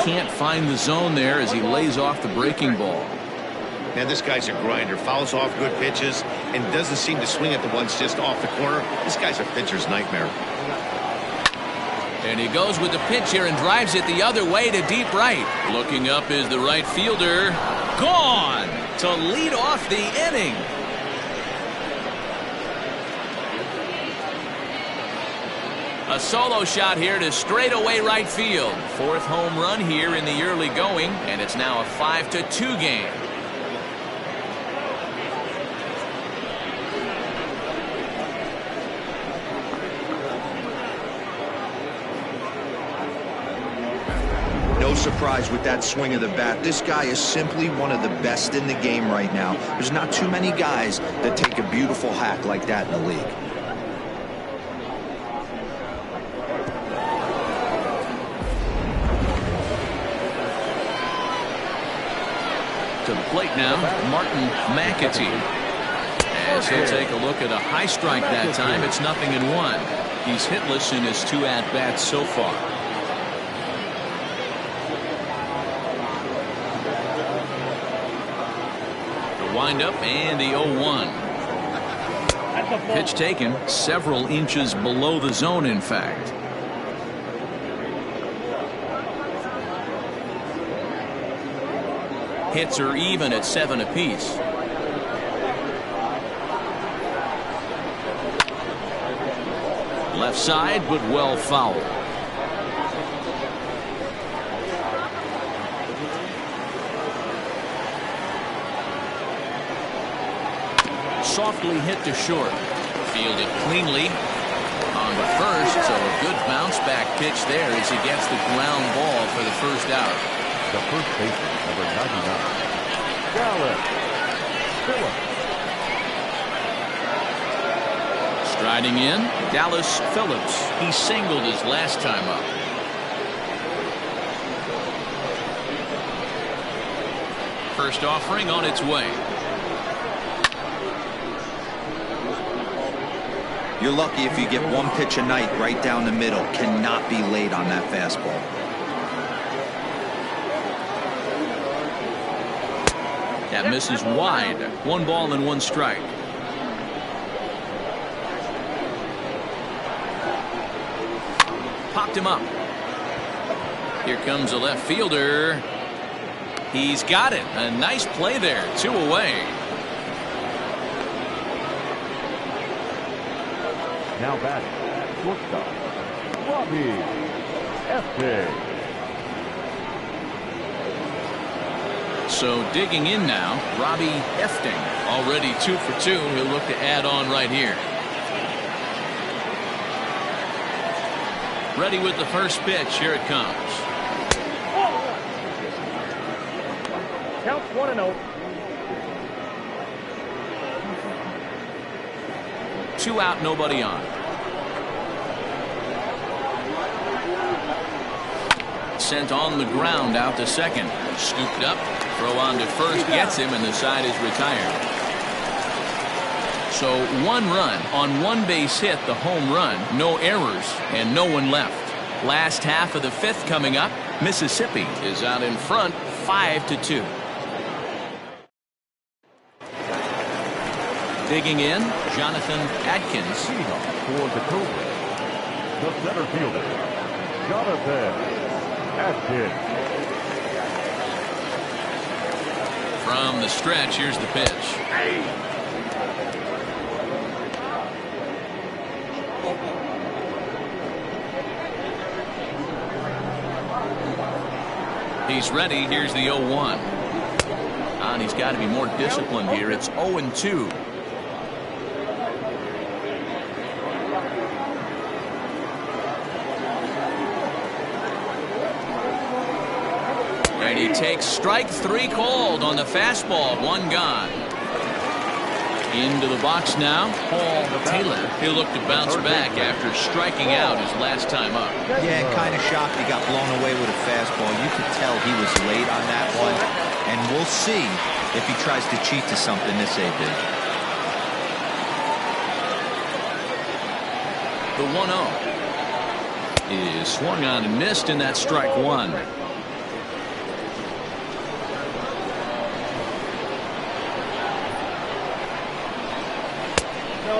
Can't find the zone there as he lays off the breaking ball. Man, this guy's a grinder. Fouls off good pitches and doesn't seem to swing at the ones just off the corner. This guy's a pitcher's nightmare. And he goes with the pitch here and drives it the other way to deep right. Looking up is the right fielder. Gone to lead off the inning. A solo shot here to straightaway right field. Fourth home run here in the early going, and it's now a 5-2 game. No surprise with that swing of the bat. This guy is simply one of the best in the game right now. There's not too many guys that take a beautiful hack like that in the league. To the plate now, Martin McAtee. As he'll take a look at a high strike that time, it's 0-1. He's hitless in his 2 at-bats so far. The windup and the 0-1. Pitch taken several inches below the zone, in fact. Hits are even at 7 apiece. Left side, but well fouled. Softly hit to short. Fielded cleanly. On to first, so a good bounce back pitch there as he gets the ground ball for the first out. The first baseman, number 99, Dallas Phillips. Striding in, Dallas Phillips. He singled his last time up. First offering on its way. You're lucky if you get one pitch a night right down the middle. Cannot be late on that fastball. That misses wide. 1 ball and 1 strike. Popped him up. Here comes a left fielder. He's got it. A nice play there. 2 away. Now batting, shortstop, Robbie Efting. So digging in now, Robbie Efting. Already 2 for 2. He'll look to add on right here. Ready with the first pitch. Here it comes. Counts 1-0. 2 out, nobody on. Sent on the ground out to second. Scooped up. Throw on to first. Gets him, and the side is retired. So 1 run on 1 base hit, the home run. No errors, and no one left. Last half of the 5th coming up. Mississippi is out in front, 5-2. Digging in, Jonathan Adkins. For the Cobras, the center fielder, Jonathan Adkins. From the stretch, here's the pitch. He's ready. Here's the 0-1. And he's got to be more disciplined here. It's 0-2. He takes strike 3 called on the fastball. 1 gone. Into the box now, Paul Taylor. He'll look to bounce back after striking out his last time up. Yeah, kind of shocked he got blown away with a fastball. You could tell he was late on that one. And we'll see if he tries to cheat to something this AB. The 1-0 is swung on and missed, and that's strike 1.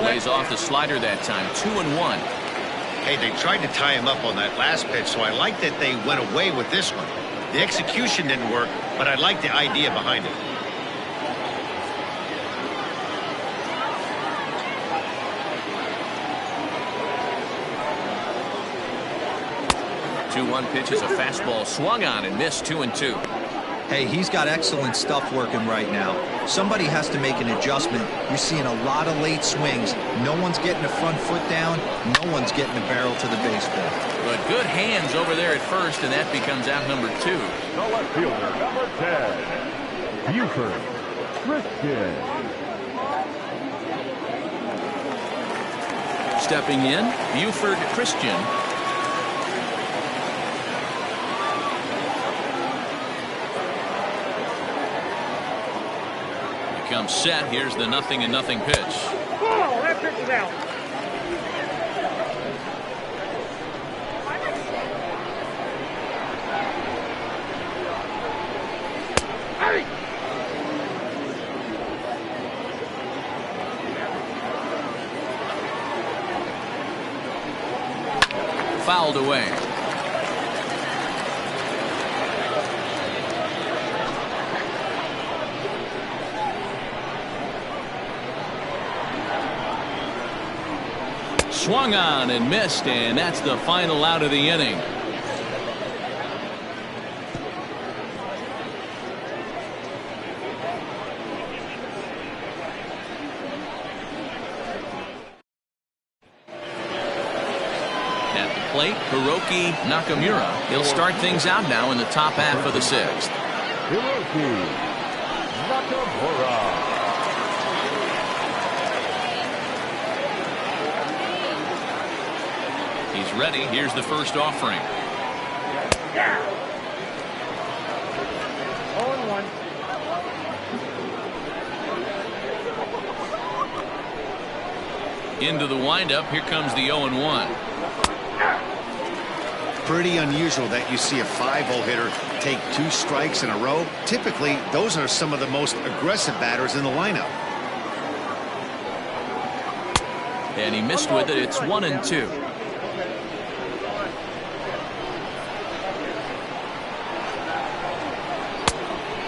Lays off the slider that time. 2-1. Hey, they tried to tie him up on that last pitch, so I like that they went away with this one. The execution didn't work, but I like the idea behind it. 2-1 pitch is a fastball swung on and missed. 2-2. Hey, he's got excellent stuff working right now. Somebody has to make an adjustment. You're seeing a lot of late swings. No one's getting the front foot down. No one's getting the barrel to the baseball. But good hands over there at first, and that becomes out number 2. The left fielder, number 10, Buford Christian. Stepping in, Buford Christian. Becomes set. Here's the 0-0 pitch. Oh, that pitch is out. Fouled away. Swung on and missed, and that's the final out of the inning. At the plate, Hiroki Nakamura. He'll start things out now in the top half of the 6th. Hiroki Nakamura. He's ready. Here's the first offering. Yeah. 0-1. Into the windup. Here comes the 0-1. Pretty unusual that you see a 5-0 hitter take 2 strikes in a row. Typically, those are some of the most aggressive batters in the lineup. And he missed with it. It's 1-2.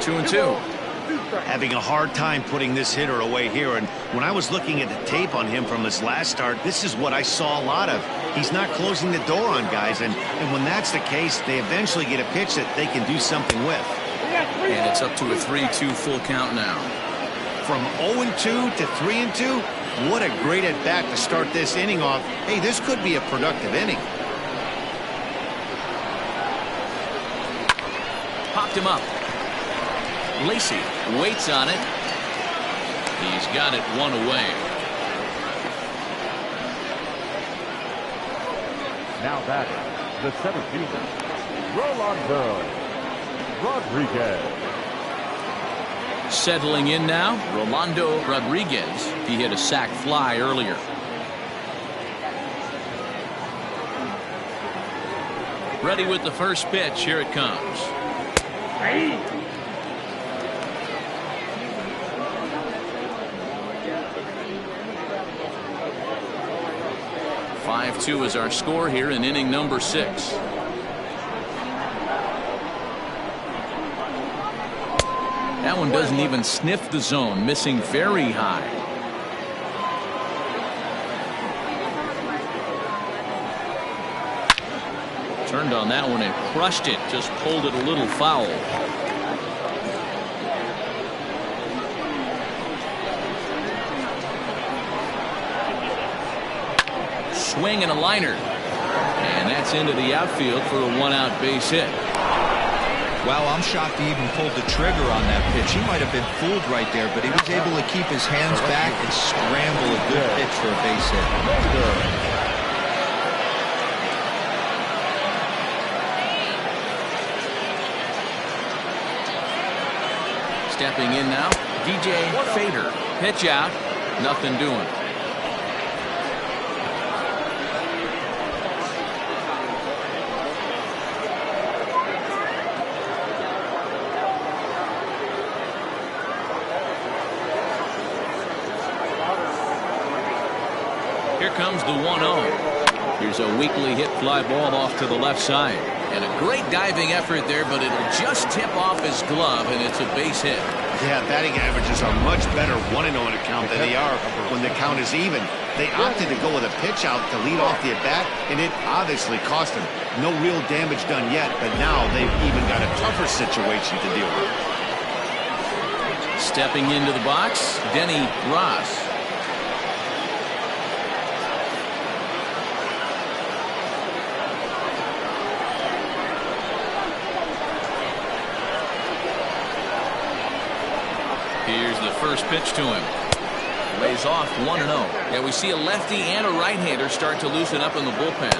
2-2. Having a hard time putting this hitter away here, and when I was looking at the tape on him from his last start, this is what I saw a lot of. He's not closing the door on guys, and when that's the case, they eventually get a pitch that they can do something with. And it's up to a 3-2 full count now. From 0-2 to 3-2, what a great at bat to start this inning off. Hey, this could be a productive inning. Popped him up. Lacey waits on it. He's got it 1 away. Now batting, the center fielder, Rolando Rodriguez. Settling in now, Rolando Rodriguez. He hit a sac fly earlier. Ready with the first pitch. Here it comes. Hey. 5-2 is our score here in inning number 6. That one doesn't even sniff the zone, missing very high. Turned on that one and crushed it, just pulled it a little foul. Swing and a liner, and that's into the outfield for a 1-out base hit. Well, I'm shocked he even pulled the trigger on that pitch. He might have been fooled right there, but he was able to keep his hands back and scramble a good pitch for a base hit. Stepping in now, DJ Fader. Pitch out, nothing doing. Here comes the 1-0. Here's a weakly hit fly ball off to the left side. And a great diving effort there, but it'll just tip off his glove, and it's a base hit. Yeah, batting averages are much better 1-0 in a count than they are when the count is even. They opted to go with a pitch out to lead off the at-bat, and it obviously cost them. No real damage done yet, but now they've even got a tougher situation to deal with. Stepping into the box, Denny Ross. Here's the first pitch to him. Lays off 1-0. Yeah, we see a lefty and a right-hander start to loosen up in the bullpen.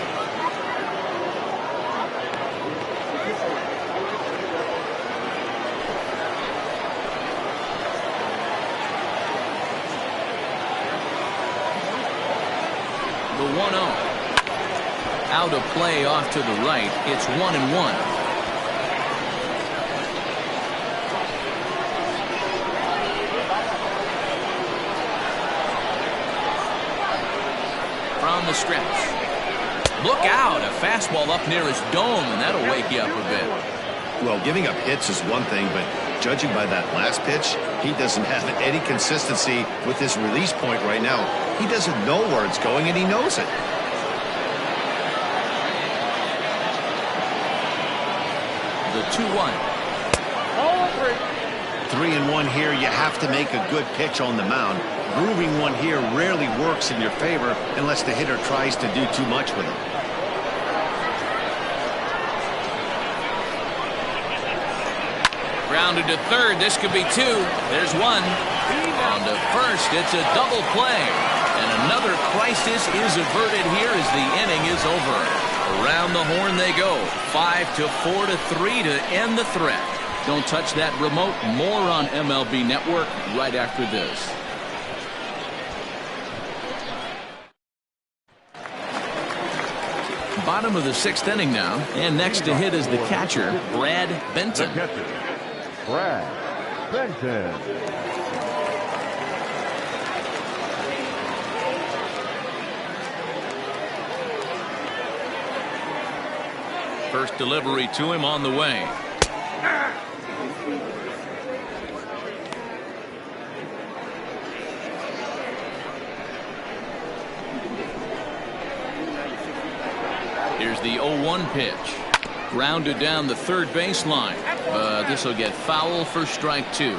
The 1-0. Out of play off to the right. It's 1-1. From the stretch. Look out, a fastball up near his dome, and that'll wake you up a bit. Well, giving up hits is one thing, but judging by that last pitch, he doesn't have any consistency with his release point right now. He doesn't know where it's going, and he knows it. The 2-1. 3-1 here. You have to make a good pitch on the mound. Grooving one here rarely works in your favor unless the hitter tries to do too much with him. Grounded to third. This could be two. There's one. On to first. It's a double play. And another crisis is averted here as the inning is over. Around the horn they go. 5-4 to 3 to end the threat. Don't touch that remote. More on MLB Network right after this. Bottom of the sixth inning now, and next to hit is the catcher, Brad Benton. The catcher, Brad Benton. First delivery to him on the way. Here's the 0-1 pitch. Grounded down the third baseline. This will get foul for strike two.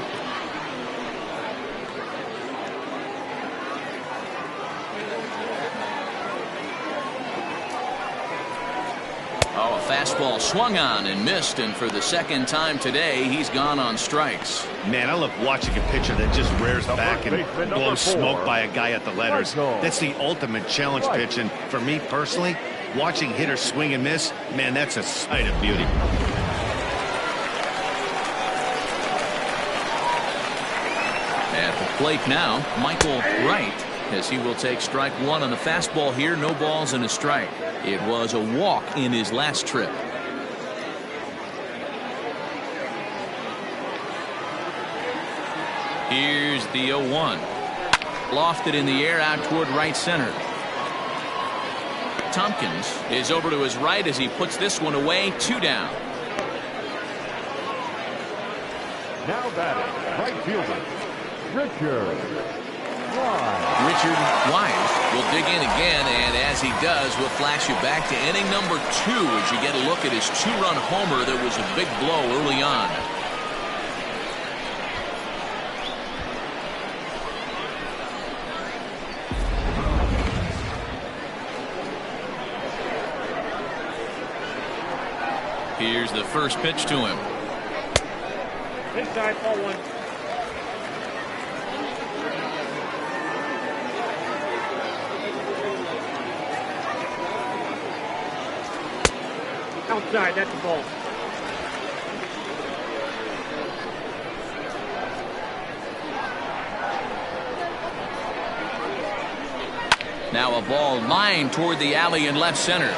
Oh, a fastball swung on and missed, and for the second time today, he's gone on strikes. Man, I love watching a pitcher that just rears back and blows smoke by a guy at the letters. That's the ultimate challenge pitch, and for me personally, watching hitters swing and miss, man, that's a sight of beauty. At the plate now, Michael Wright, as he will take strike one on the fastball here. No balls and a strike. It was a walk in his last trip. Here's the 0-1. Lofted in the air out toward right center. Tompkins is over to his right as he puts this one away. 2 down. Now batting, right fielder, Richard Wise will dig in again, and as he does, we'll flash you back to inning number 2 as you get a look at his 2-run homer that was a big blow early on. Here's the first pitch to him. Inside, ball one. Outside, that's the ball. Now a ball lined toward the alley in left center.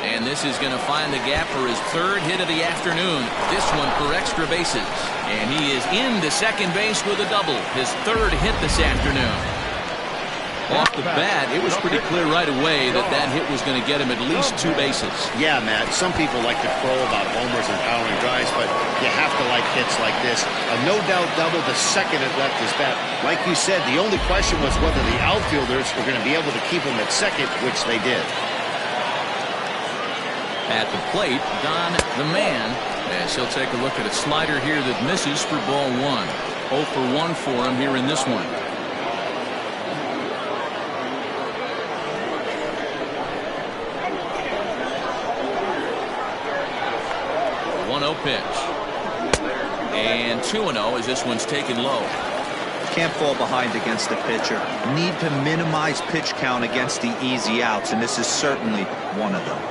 And this is going to find the gap for his third hit of the afternoon. This one for extra bases. And he is into second base with a double. His third hit this afternoon. Off the bat, it was pretty clear right away that that hit was going to get him at least 2 bases. Yeah, Matt, some people like to crow about homers and powering drives, but you have to like hits like this. A no-doubt double the second it left his bat. Like you said, the only question was whether the outfielders were going to be able to keep him at second, which they did. At the plate, Don the man, as he'll take a look at a slider here that misses for ball 1. 0 for 1 for him here in this one. 1-0 pitch. And 2-0 as this one's taken low. Can't fall behind against the pitcher. Need to minimize pitch count against the easy outs, and this is certainly one of them.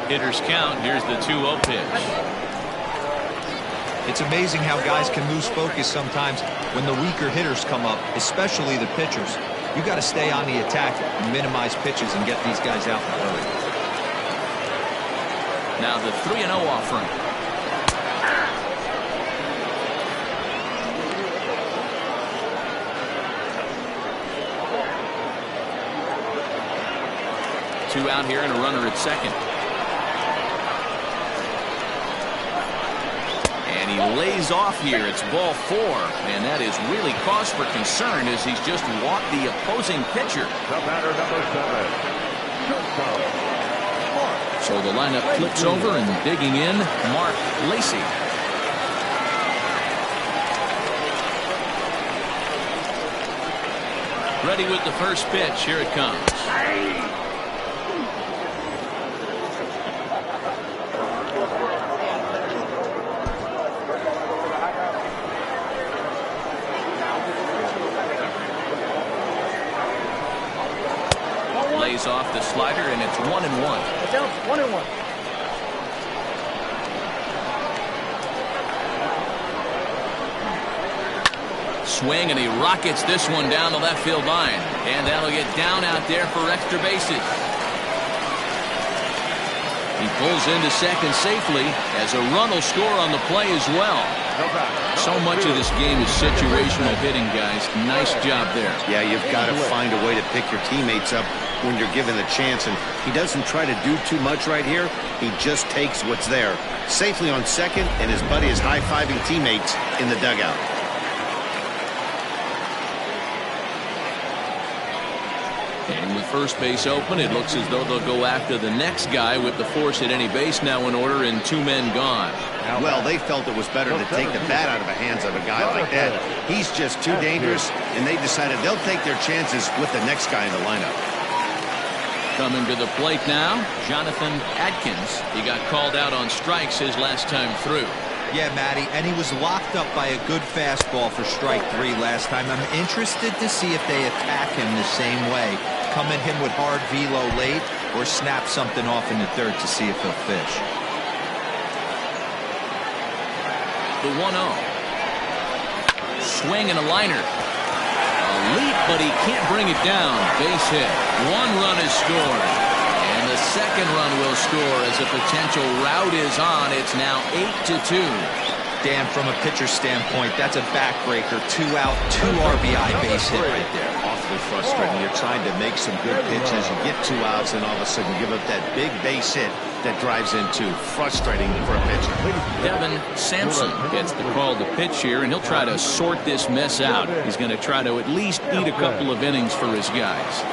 Hitters count. Here's the 2-0 pitch. It's amazing how guys can lose focus sometimes when the weaker hitters come up, especially the pitchers. You got to stay on the attack, minimize pitches, and get these guys out in a hurry. Now the 3-0 offering. Two out here and a runner at second. And he lays off here. It's ball 4. And that is really cause for concern as he's just walked the opposing pitcher. The batter, number 7. Shortstop. So the lineup flips over and digging in, Mark Lacey. Ready with the first pitch. Here it comes. Lays off the slider, and it's 1-1. Down 1-1. Swing, and he rockets this one down the left field line. And that'll get down out there for extra bases. He pulls into second safely as a run will score on the play as well. So much of this game is situational hitting, guys. Nice job there. Yeah, you've got to find a way to pick your teammates up when you're given the chance, and he doesn't try to do too much right here. He just takes what's there. Safely on second, and his buddy is high-fiving teammates in the dugout. And with first base open, it looks as though they'll go after the next guy with the force at any base now in order and 2 men gone. Well, they felt it was better to take the bat out of the hands of a guy like that. He's just too dangerous, and they decided they'll take their chances with the next guy in the lineup. Coming to the plate now, Jonathan Adkins. He got called out on strikes his last time through. Yeah, Matty, and he was locked up by a good fastball for strike 3 last time. I'm interested to see if they attack him the same way. Come at him with hard velo late or snap something off in the third to see if he'll fish. The 1-0. Swing and a liner. A leap, but he can't bring it down. Base hit. 1 run is scored. And the second run will score as a potential rout is on. It's now 8-2. Dan, from a pitcher standpoint, that's a backbreaker. 2 out, 2 RBI base hit right there. Awfully frustrating. You're trying to make some good pitches. You get 2 outs, and all of a sudden give up that big base hit that drives in 2. Frustrating for a pitcher. Devin Sampson gets the call to pitch here, and he'll try to sort this mess out. He's going to try to at least eat a couple of innings for his guys.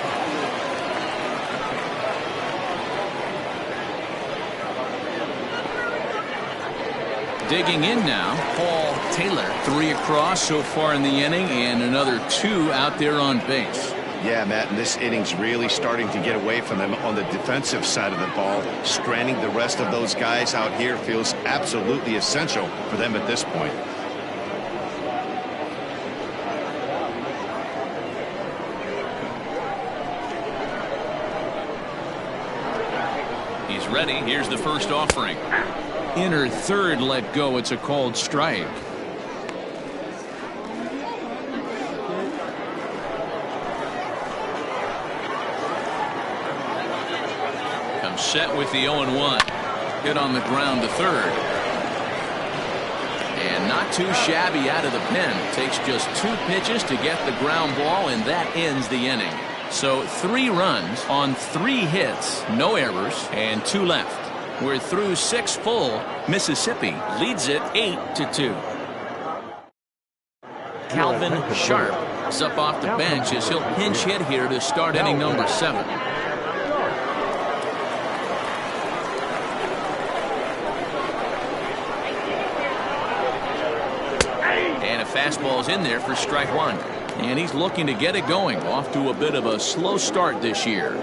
Digging in now, Paul Taylor. 3 across so far in the inning, and another 2 out there on base. Yeah, Matt, and this inning's really starting to get away from them on the defensive side of the ball. Stranding the rest of those guys out here feels absolutely essential for them at this point. He's ready. Here's the first offering. Inner third let go. It's a called strike. Set with the 0-1. Hit on the ground to third. And not too shabby out of the pen. Takes just 2 pitches to get the ground ball, and that ends the inning. So 3 runs on 3 hits, no errors, and 2 left. We're through 6 full. Mississippi leads it 8-2. Calvin Sharp is up off the bench as he'll pinch hit here to start inning number 7. Fastball's in there for strike 1. And he's looking to get it going. Off to a bit of a slow start this year. The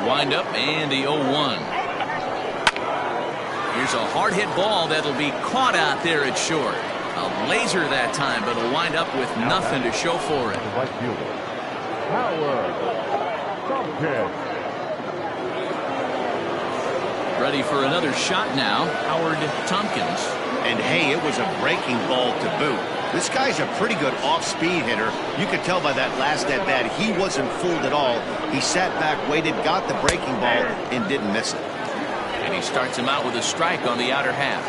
windup and the 0-1. Here's a hard hit ball that'll be caught out there at short. A laser that time, but it'll wind up with nothing to show for it. Ready for another shot now, Howard Tompkins. And hey, it was a breaking ball to boot. This guy's a pretty good off-speed hitter. You could tell by that last at-bat he wasn't fooled at all. He sat back, waited, got the breaking ball, and didn't miss it. And he starts him out with a strike on the outer half.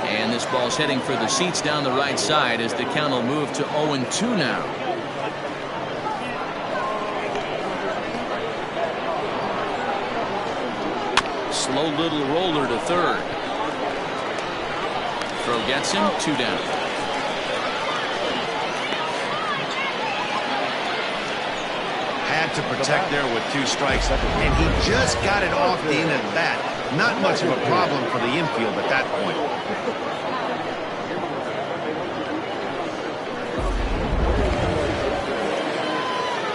And this ball's heading for the seats down the right side as the count will move to 0-2 now. Slow little roller to third. Throw gets him, 2 down. Had to protect there with 2 strikes, and he just got it off the end of the bat. Not much of a problem for the infield at that point.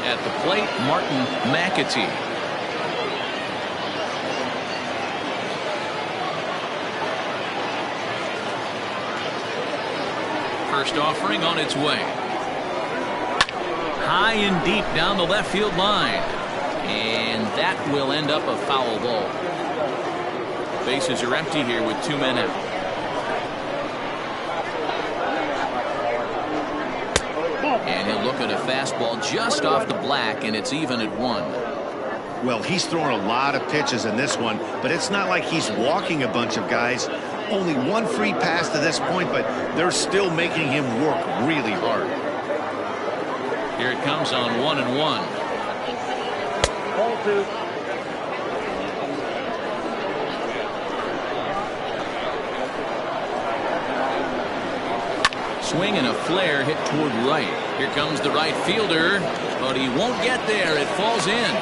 At the plate, Martin McAtee. First offering on its way. High and deep down the left field line. And that will end up a foul ball. Bases are empty here with 2 men out. And he'll look at a fastball just off the black, and it's even at 1. Well, he's thrown a lot of pitches in this one, but it's not like he's walking a bunch of guys. Only 1 free pass to this point, but they're still making him work really hard. Here it comes on 1-1. Ball 2. Swing and a flare hit toward right. Here comes the right fielder, but he won't get there. It falls in.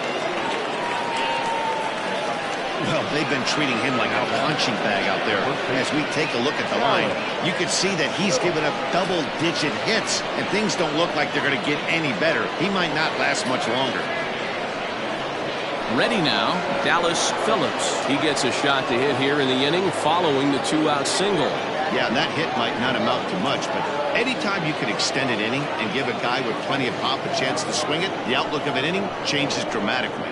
Well, they've been treating him like a punching bag out there. As we take a look at the line, you can see that he's given up double-digit hits, and things don't look like they're going to get any better. He might not last much longer. Ready now, Dallas Phillips. He gets a shot to hit here in the inning following the 2-out single. Yeah, and that hit might not amount to much, but anytime you can extend an inning and give a guy with plenty of pop a chance to swing it, the outlook of an inning changes dramatically.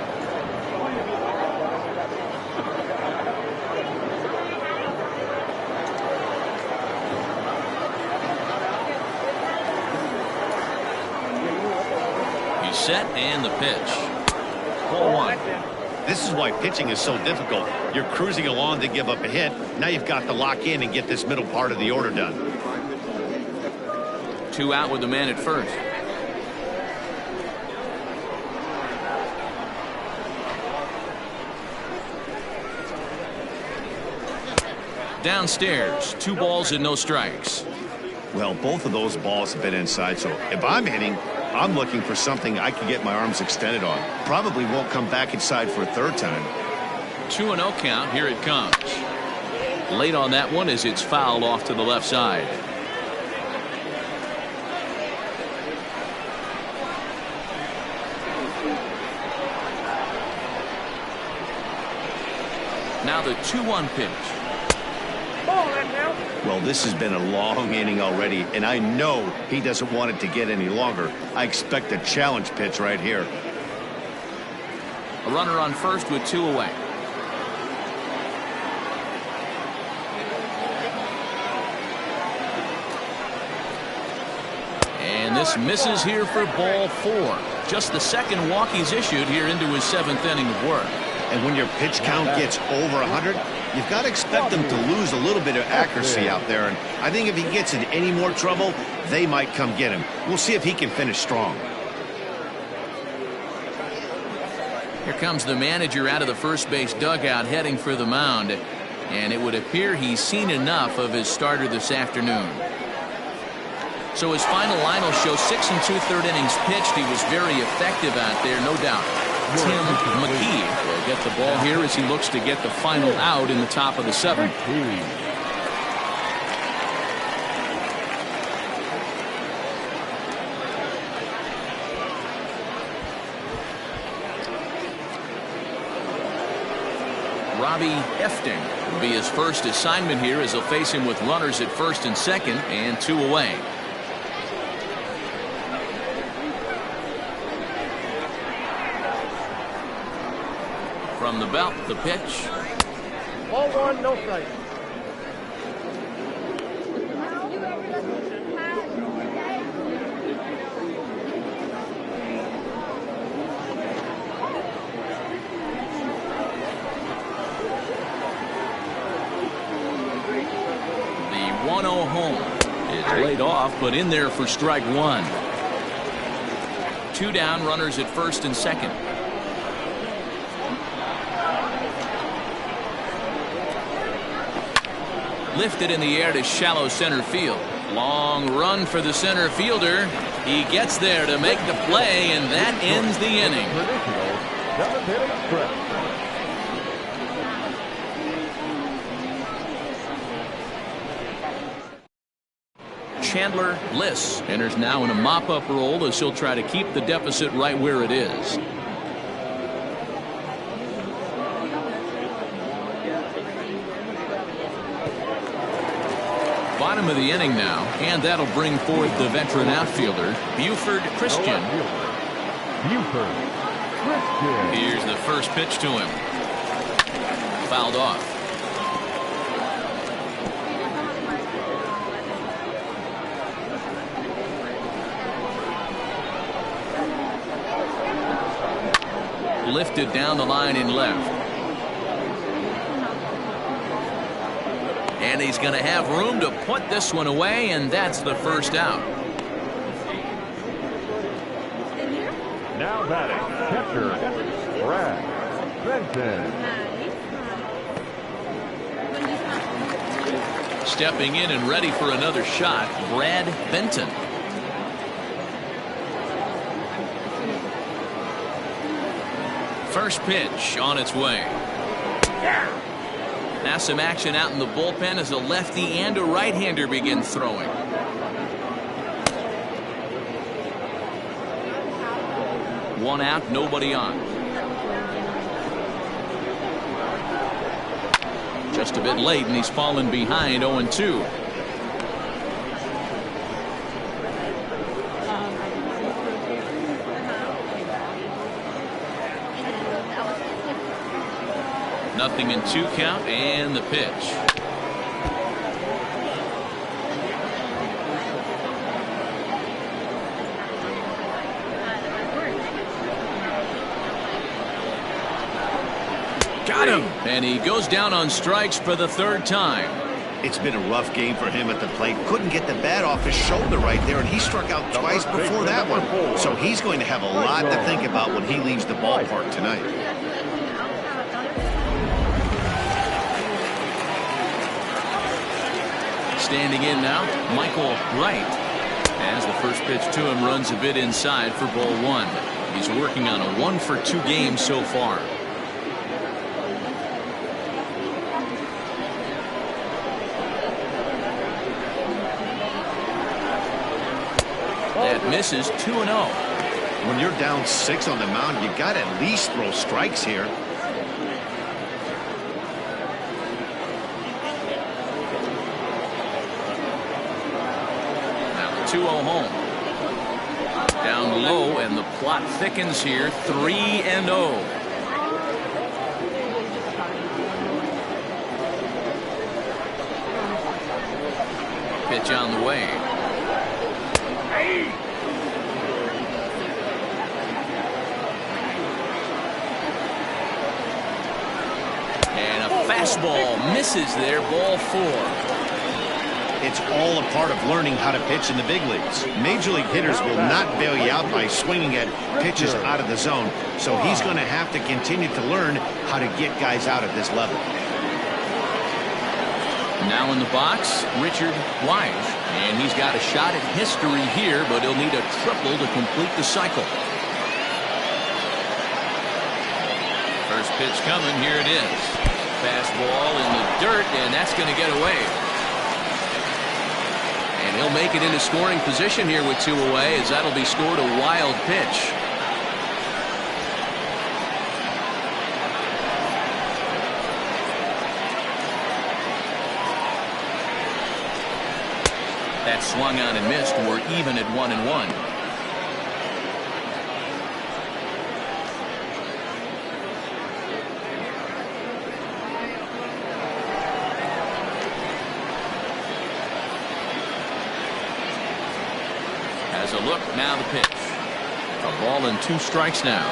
Set and the pitch. Ball 1. This is why pitching is so difficult. You're cruising along to give up a hit. Now you've got to lock in and get this middle part of the order done. 2 out with the man at first. Downstairs, 2 balls and no strikes. Well, both of those balls have been inside, so if I'm hitting, I'm looking for something I can get my arms extended on. Probably won't come back inside for a third time. 2-0 count. Here it comes. Late on that one as it's fouled off to the left side. Now the 2-1 pitch. Well, this has been a long inning already, and I know he doesn't want it to get any longer. I expect a challenge pitch right here. A runner on first with 2 away. And this misses here for ball 4. Just the second walk he's issued here into his 7th inning of work. And when your pitch count gets over 100, you've got to expect them to lose a little bit of accuracy out there. And I think if he gets in any more trouble, they might come get him. We'll see if he can finish strong. Here comes the manager out of the first base dugout heading for the mound. And it would appear he's seen enough of his starter this afternoon. So his final line will show 6 2/3 innings pitched. He was very effective out there, no doubt. Tim McKee will get the ball here as he looks to get the final out in the top of the 7th. Robbie Efting will be his first assignment here as he'll face him with runners at first and second and 2 away. From the belt, the pitch. Ball 1, no strike. The 1-0 home is laid off, but in there for strike 1. 2 down, runners at first and second. Lifted in the air to shallow center field. Long run for the center fielder. He gets there to make the play, and that ends the inning. Chandler Liss enters now in a mop-up role as he'll try to keep the deficit right where it is. Bottom of the inning now, and that'll bring forth the veteran outfielder, Buford Christian. Here's the first pitch to him. Fouled off. Lifted down the line in left. And he's going to have room to put this one away, and that's the first out. Now batting, catcher, Brad Benton. Stepping in and ready for another shot, Brad Benton. First pitch on its way. Now some action out in the bullpen as a lefty and a right-hander begin throwing. One out, nobody on. Just a bit late, and he's fallen behind 0-2. Nothing in 2 count, and the pitch. Got him, and he goes down on strikes for the 3rd time. It's been a rough game for him at the plate. Couldn't get the bat off his shoulder right there, and he struck out twice before that one. So he's going to have a lot to think about when he leaves the ballpark tonight. Standing in now, Michael Wright. As the first pitch to him runs a bit inside for ball 1. He's working on a 1-for-2 game so far. That misses 2-0. When you're down 6 on the mound, you got to at least throw strikes here. Now the 2-0 home. Down low, and the plot thickens here. 3-0. Pitch on the way. And a fastball misses there. Ball 4. It's all a part of learning how to pitch in the big leagues. Major league hitters will not bail you out by swinging at pitches out of the zone, so he's going to have to continue to learn how to get guys out at this level. Now in the box, Richard Wise, and he's got a shot at history here, but he'll need a triple to complete the cycle. First pitch coming, here it is. Fastball in the dirt, and that's going to get away. And he'll make it into scoring position here with 2 away, as that'll be scored a wild pitch. That swung on and missed. We're even at 1-1. Has a look, now the pitch. A ball and 2 strikes now.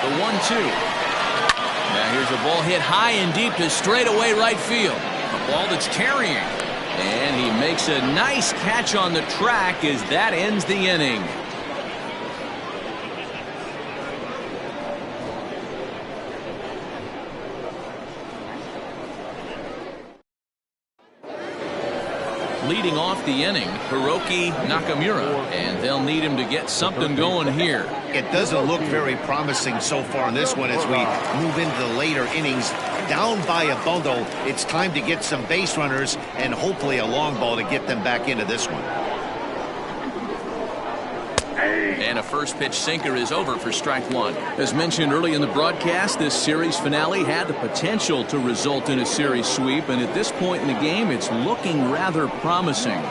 The 1-2. Now here's a ball hit high and deep to straightaway right field. A ball that's carrying. And he makes a nice catch on the track as that ends the inning. Leading off the inning, Hiroki Nakamura, and they'll need him to get something going here. It doesn't look very promising so far in this one as we move into the later innings. Down by a bundle, it's time to get some base runners and hopefully a long ball to get them back into this one. And a first pitch sinker is over for strike 1. As mentioned early in the broadcast, this series finale had the potential to result in a series sweep, and at this point in the game, it's looking rather promising.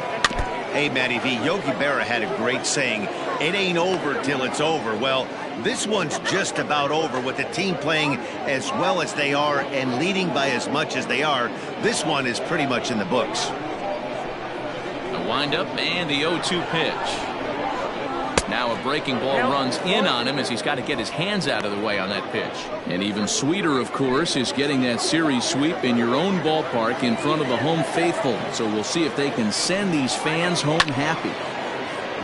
Hey, Matty V, Yogi Berra had a great saying, it ain't over till it's over. Well, this one's just about over with the team playing as well as they are and leading by as much as they are. This one is pretty much in the books. A windup and the 0-2 pitch. Now a breaking ball runs in on him as he's got to get his hands out of the way on that pitch. And even sweeter, of course, is getting that series sweep in your own ballpark in front of the home faithful. So we'll see if they can send these fans home happy.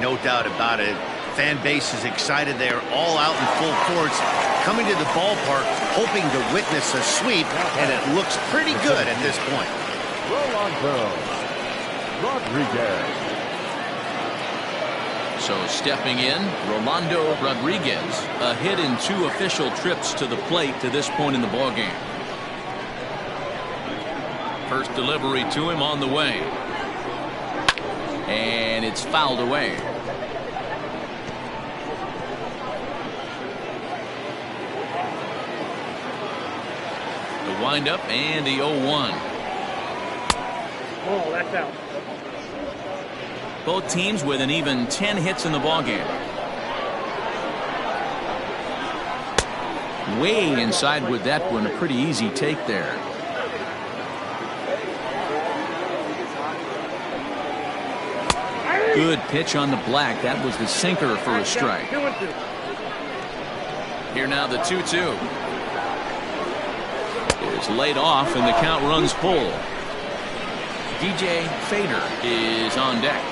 No doubt about it. Fan base is excited. They're all out in full force, coming to the ballpark, hoping to witness a sweep, and it looks pretty good at this point. Rolando Rodriguez. So stepping in, Rolando Rodriguez, a hit in 2 official trips to the plate to this point in the ballgame. First delivery to him on the way. And it's fouled away. The windup and the 0-1. Oh, that's out. Both teams with an even 10 hits in the ballgame. Way inside with that one, a pretty easy take there. Good pitch on the black. That was the sinker for a strike. Here now the 2-2. It's laid off and the count runs full. DJ Fader is on deck.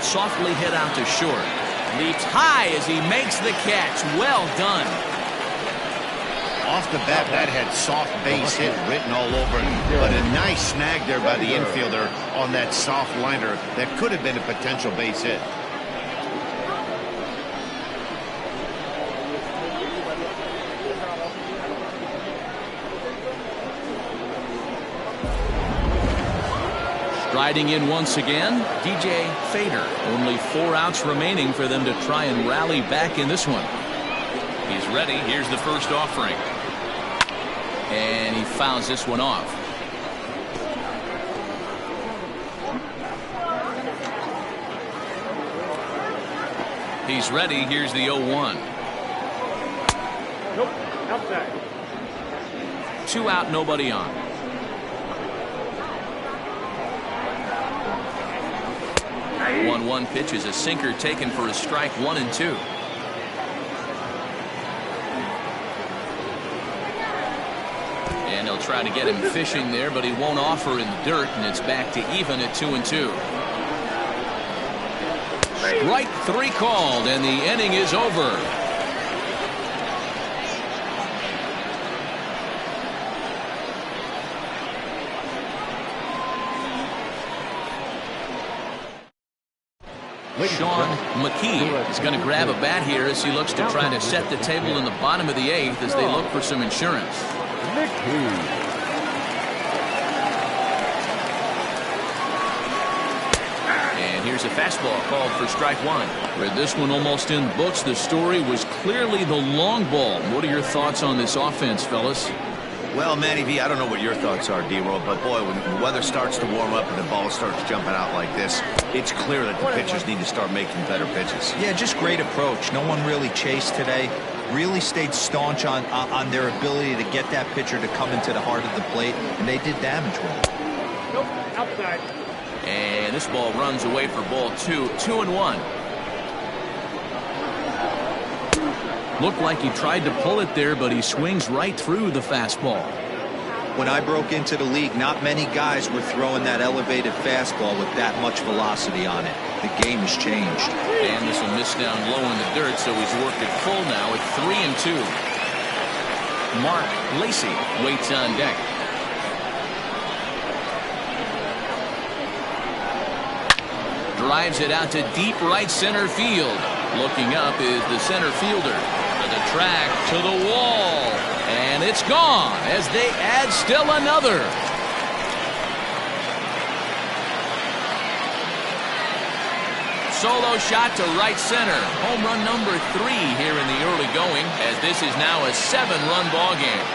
Softly hit out to short. Leaps high as he makes the catch. Well done. Off the bat, that had soft base hit written all over it, but a nice snag there by the infielder on that soft liner that could have been a potential base hit. Riding in once again, DJ Fader. Only 4 outs remaining for them to try and rally back in this one. He's ready. Here's the first offering. And he fouls this one off. He's ready. Here's the 0-1. Nope, outside. 2 out, nobody on. Hey. 1-1 pitch is a sinker taken for a strike. 1-2. And he'll try to get him fishing there, but he won't offer in the dirt, and it's back to even at 2-2. Strike 3 called, and the inning is over. Sean McKee is going to grab a bat here as he looks to try to set the table in the bottom of the 8th as they look for some insurance. And here's a fastball called for strike 1. With this one almost in the books, the story was clearly the long ball. What are your thoughts on this offense, fellas? Well, Matty V, I don't know what your thoughts are, D-Roll, but boy, when the weather starts to warm up and the ball starts jumping out like this, it's clear that the pitchers need to start making better pitches. Yeah, just great approach. No one really chased today. Really stayed staunch on their ability to get that pitcher to come into the heart of the plate, and they did damage with it. Nope, outside. And this ball runs away for ball 2. 2-1. Looked like he tried to pull it there, but he swings right through the fastball. When I broke into the league, not many guys were throwing that elevated fastball with that much velocity on it. The game has changed. And this will miss down low in the dirt, so he's worked it full now at 3-2. Mark Lacey waits on deck. Drives it out to deep right center field. Looking up is the center fielder. To the track, to the wall, and it's gone as they add still another. Solo shot to right center. Home run number 3 here in the early going, as this is now a 7-run ball game.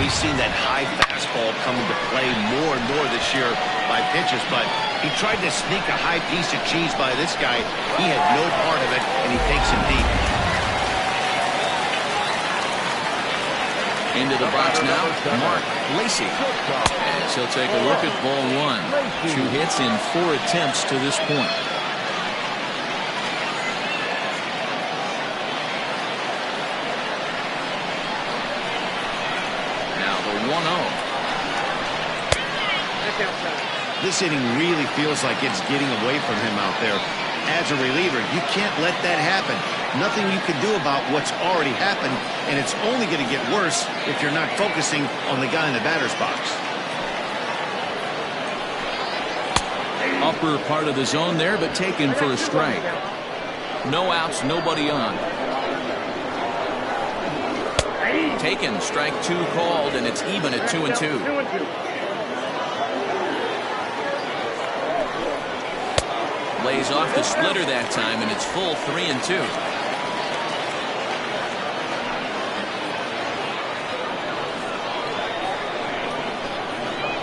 We've seen that high fastball come into play more and more this year by pitchers, but he tried to sneak a high piece of cheese by this guy. He had no part of it, and he takes him deep. Into the box now, Mark Lacey. As he'll take a look at ball 1. 2 hits in 4 attempts to this point. This inning really feels like it's getting away from him out there. As a reliever, you can't let that happen. Nothing you can do about what's already happened, and it's only going to get worse if you're not focusing on the guy in the batter's box. Upper part of the zone there, but taken for a strike. No outs, nobody on. Taken, strike 2 called, and it's even at 2-2. Lays off the splitter that time, and it's full 3-2.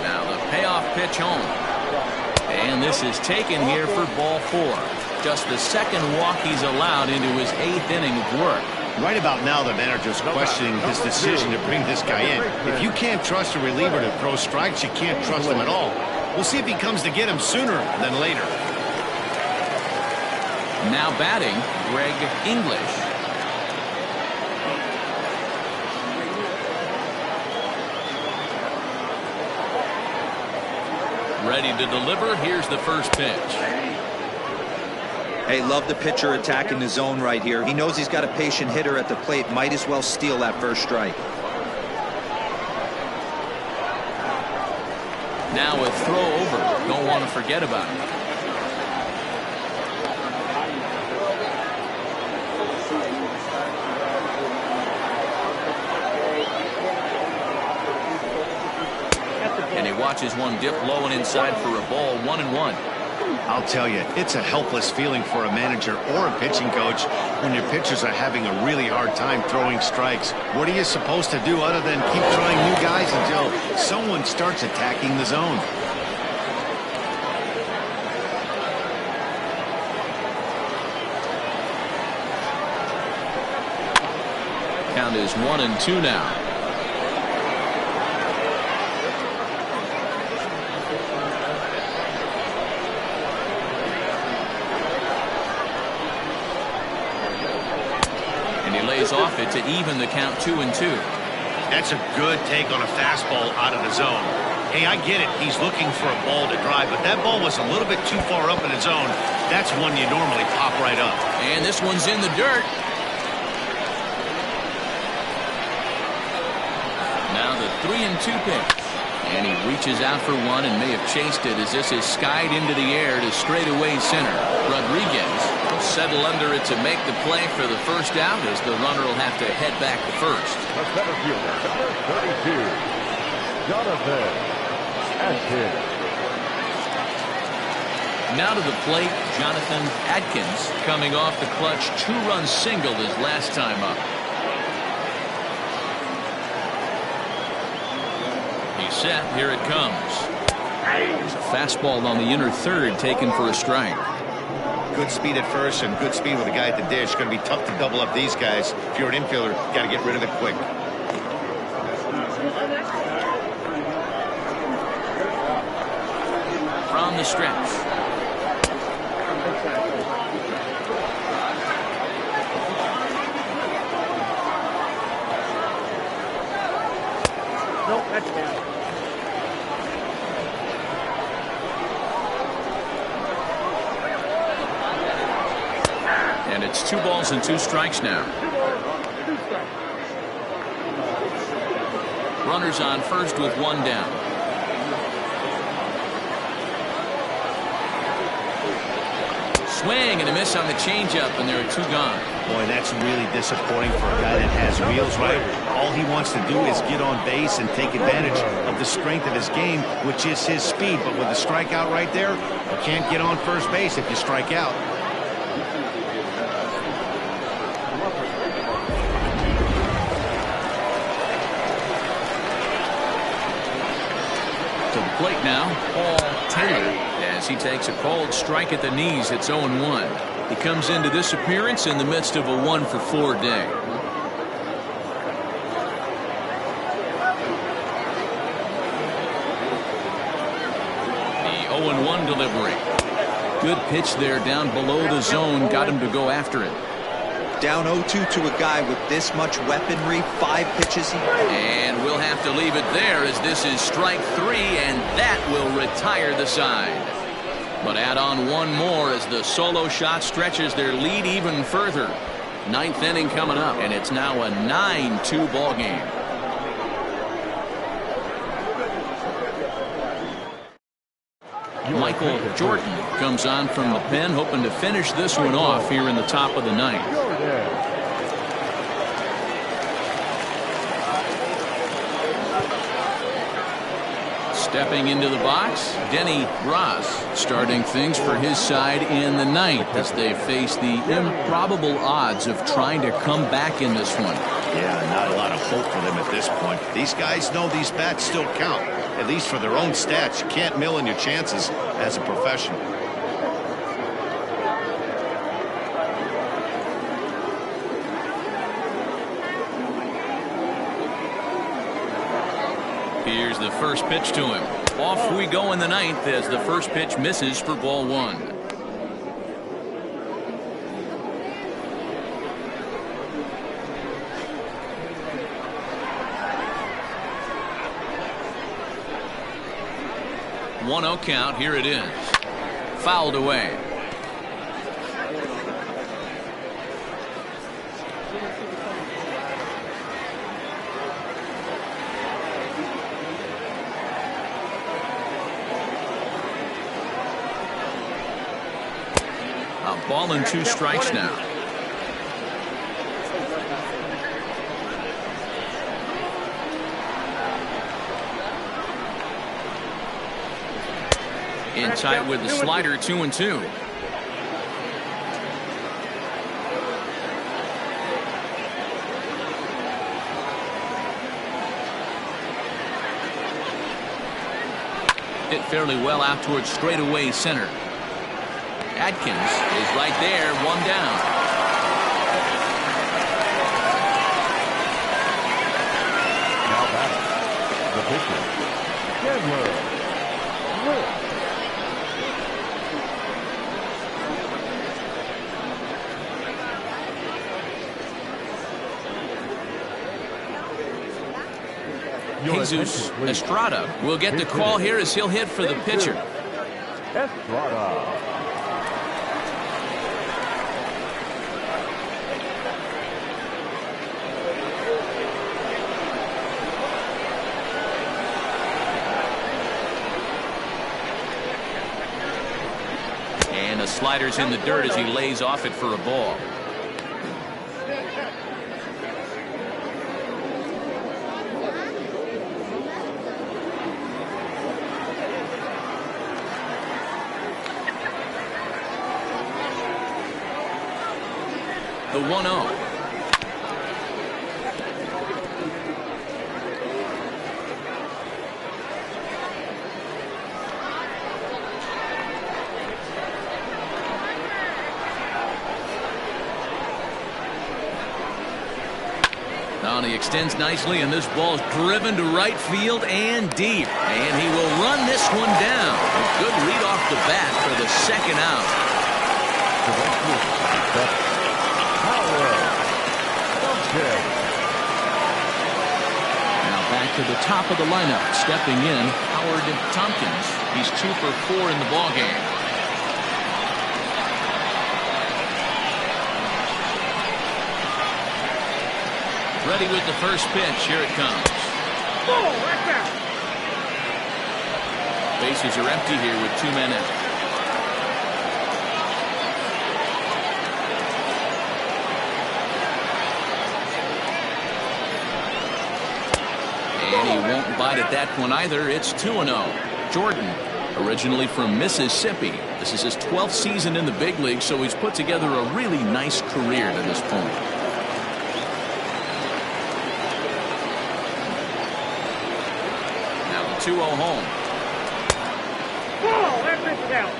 Now the payoff pitch home. And this is taken here for ball 4. Just the second walk he's allowed into his 8th inning of work. Right about now, the manager's questioning his decision to bring this guy in. If you can't trust a reliever to throw strikes, you can't trust him at all. We'll see if he comes to get him sooner than later. Now batting, Greg English. Ready to deliver. Here's the first pitch. Hey, love the pitcher attacking the zone right here. He knows he's got a patient hitter at the plate. Might as well steal that first strike. Now a throw over. Don't want to forget about it. And he watches one dip low and inside for a ball. 1-1. I'll tell you, it's a helpless feeling for a manager or a pitching coach when your pitchers are having a really hard time throwing strikes. What are you supposed to do other than keep trying new guys until someone starts attacking the zone? Count is 1-2 now. Off it to even the count 2-2. That's a good take on a fastball out of the zone. Hey, I get it. He's looking for a ball to drive, but that ball was a little bit too far up in the zone. That's one you normally pop right up. And this one's in the dirt. Now the 3-2 pitch. And he reaches out for one and may have chased it as this is skied into the air to straightaway center. Rodriguez will settle under it to make the play for the first out as the runner will have to head back to first. The center fielder, number 32, Jonathan Atkins. Now to the plate, Jonathan Atkins, coming off the clutch two-run single his last time up. He's set. Here it comes. There's a fastball on the inner third taken for a strike. Good speed at first and good speed with the guy at the dish. Going to be tough to double up these guys. If you're an infielder, got to get rid of it quick. From the stretch. Nope, that's bad. And it's 2 balls and 2 strikes now. Runners on first with 1 down. Swing and a miss on the changeup, and there are 2 gone. Boy, that's really disappointing for a guy that has wheels right. All he wants to do is get on base and take advantage of the strength of his game, which is his speed. But with a strikeout right there, you can't get on first base if you strike out. To the plate now, Paul Taylor, as he takes a cold strike at the knees. It's 0-1. He comes into this appearance in the midst of a 1-for-4 day. The 0-1 delivery. Good pitch there down below the zone. Got him to go after it. Down 0-2 to a guy with this much weaponry, 5 pitches. And we'll have to leave it there as this is strike 3, and that will retire the side. But add on one more as the solo shot stretches their lead even further. 9th inning coming up, and it's now a 9-2 ball game. Michael Jordan comes on from the pen, hoping to finish this one off here in the top of the 9th. Stepping into the box, Denny Ross starting things for his side in the 9th as they face the improbable odds of trying to come back in this one. Yeah, not a lot of hope for them at this point. These guys know these bats still count, at least for their own stats. You can't mill in your chances as a professional. Here's the first pitch to him. Off we go in the 9th as the first pitch misses for ball 1. 1-0 count. Here it is. Fouled away. A ball and 2 strikes now. In tight with the slider, 2-2. Hit fairly well out towards straightaway center. Atkins is right there, 1 down. Now back, the pitcher, Chandler. Jesus Estrada will get the call here as he'll hit for the pitcher. Estrada. And the slider's in the dirt as he lays off it for a ball. The 1-0. Now he extends nicely, and this ball's driven to right field and deep. And he will run this one down. A good lead off the bat for the second out. Now back to the top of the lineup. Stepping in, Howard Tompkins. He's 2 for 4 in the ballgame. Ready with the first pitch. Here it comes. Ball right there. Bases are empty here with 2 men out. And he won't bite at that one either. It's 2-0. Jordan, originally from Mississippi. This is his 12th season in the big league, so he's put together a really nice career to this point. Now the 2-0 home. Ball, that pitch is out.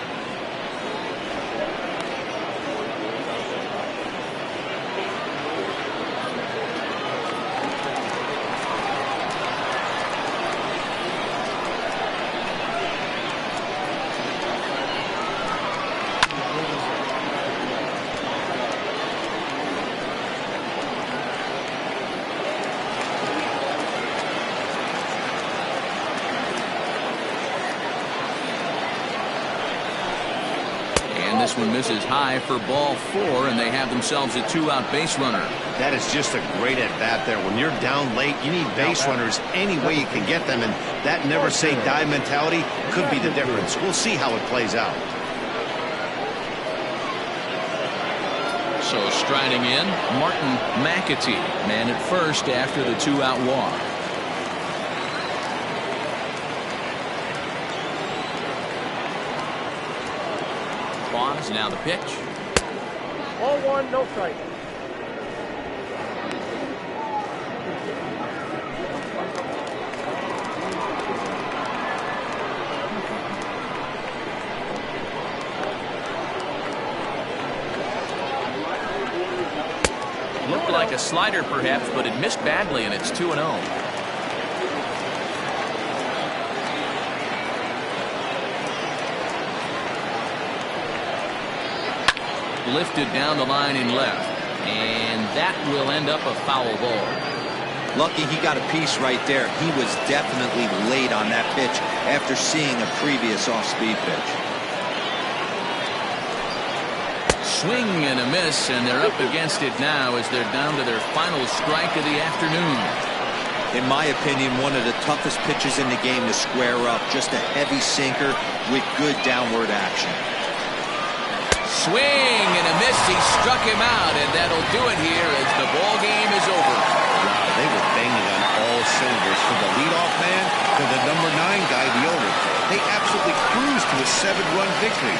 This one misses high for ball 4, and they have themselves a 2-out base runner. That is just a great at-bat there. When you're down late, you need base runners any way you can get them, and that never-say-die mentality could be the difference. We'll see how it plays out. So striding in, Martin McAtee, man at first after the 2-out walk. Now the pitch. Ball 1, no strike. Looked like a slider perhaps, but it missed badly, and it's 2-0. Lifted down the line in left, and that will end up a foul ball. Lucky he got a piece right there. He was definitely late on that pitch after seeing a previous off-speed pitch. Swing and a miss, and they're up against it now as they're down to their final strike of the afternoon. In my opinion, one of the toughest pitches in the game to square up. Just a heavy sinker with good downward action. Swing and a miss. He struck him out, and that'll do it here as the ball game is over. Wow, they were banging on all cylinders from the leadoff man to the number 9 guy, the owner. They absolutely cruised to a 7-run victory.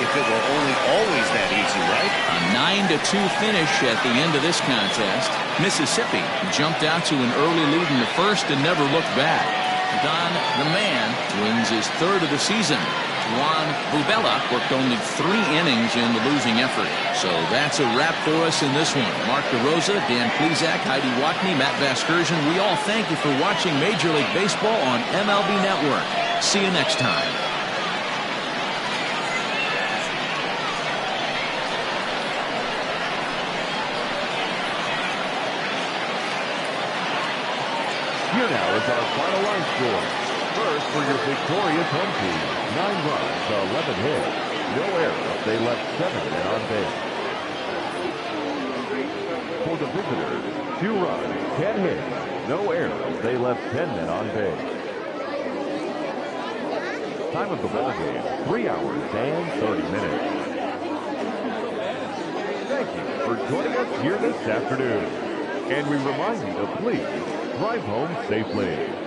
If it were only always that easy, right? A 9-2 finish at the end of this contest. Mississippi jumped out to an early lead in the first and never looked back. Don, the man, wins his 3rd of the season. Juan Bubella worked only 3 innings in the losing effort. So that's a wrap for us in this one. Mark DeRosa, Dan Plezak, Heidi Watney, Matt Vasgersian, we all thank you for watching Major League Baseball on MLB Network. See you next time. Here now is our final line score. First, for your victorious home team, 9 runs, 11 hits, no errors. They left 7 men on base. For the visitors, 2 runs, 10 hits, no errors. They left 10 men on base. Time of the ball game, 3 hours and 30 minutes. Thank you for joining us here this afternoon. And we remind you to please drive home safely.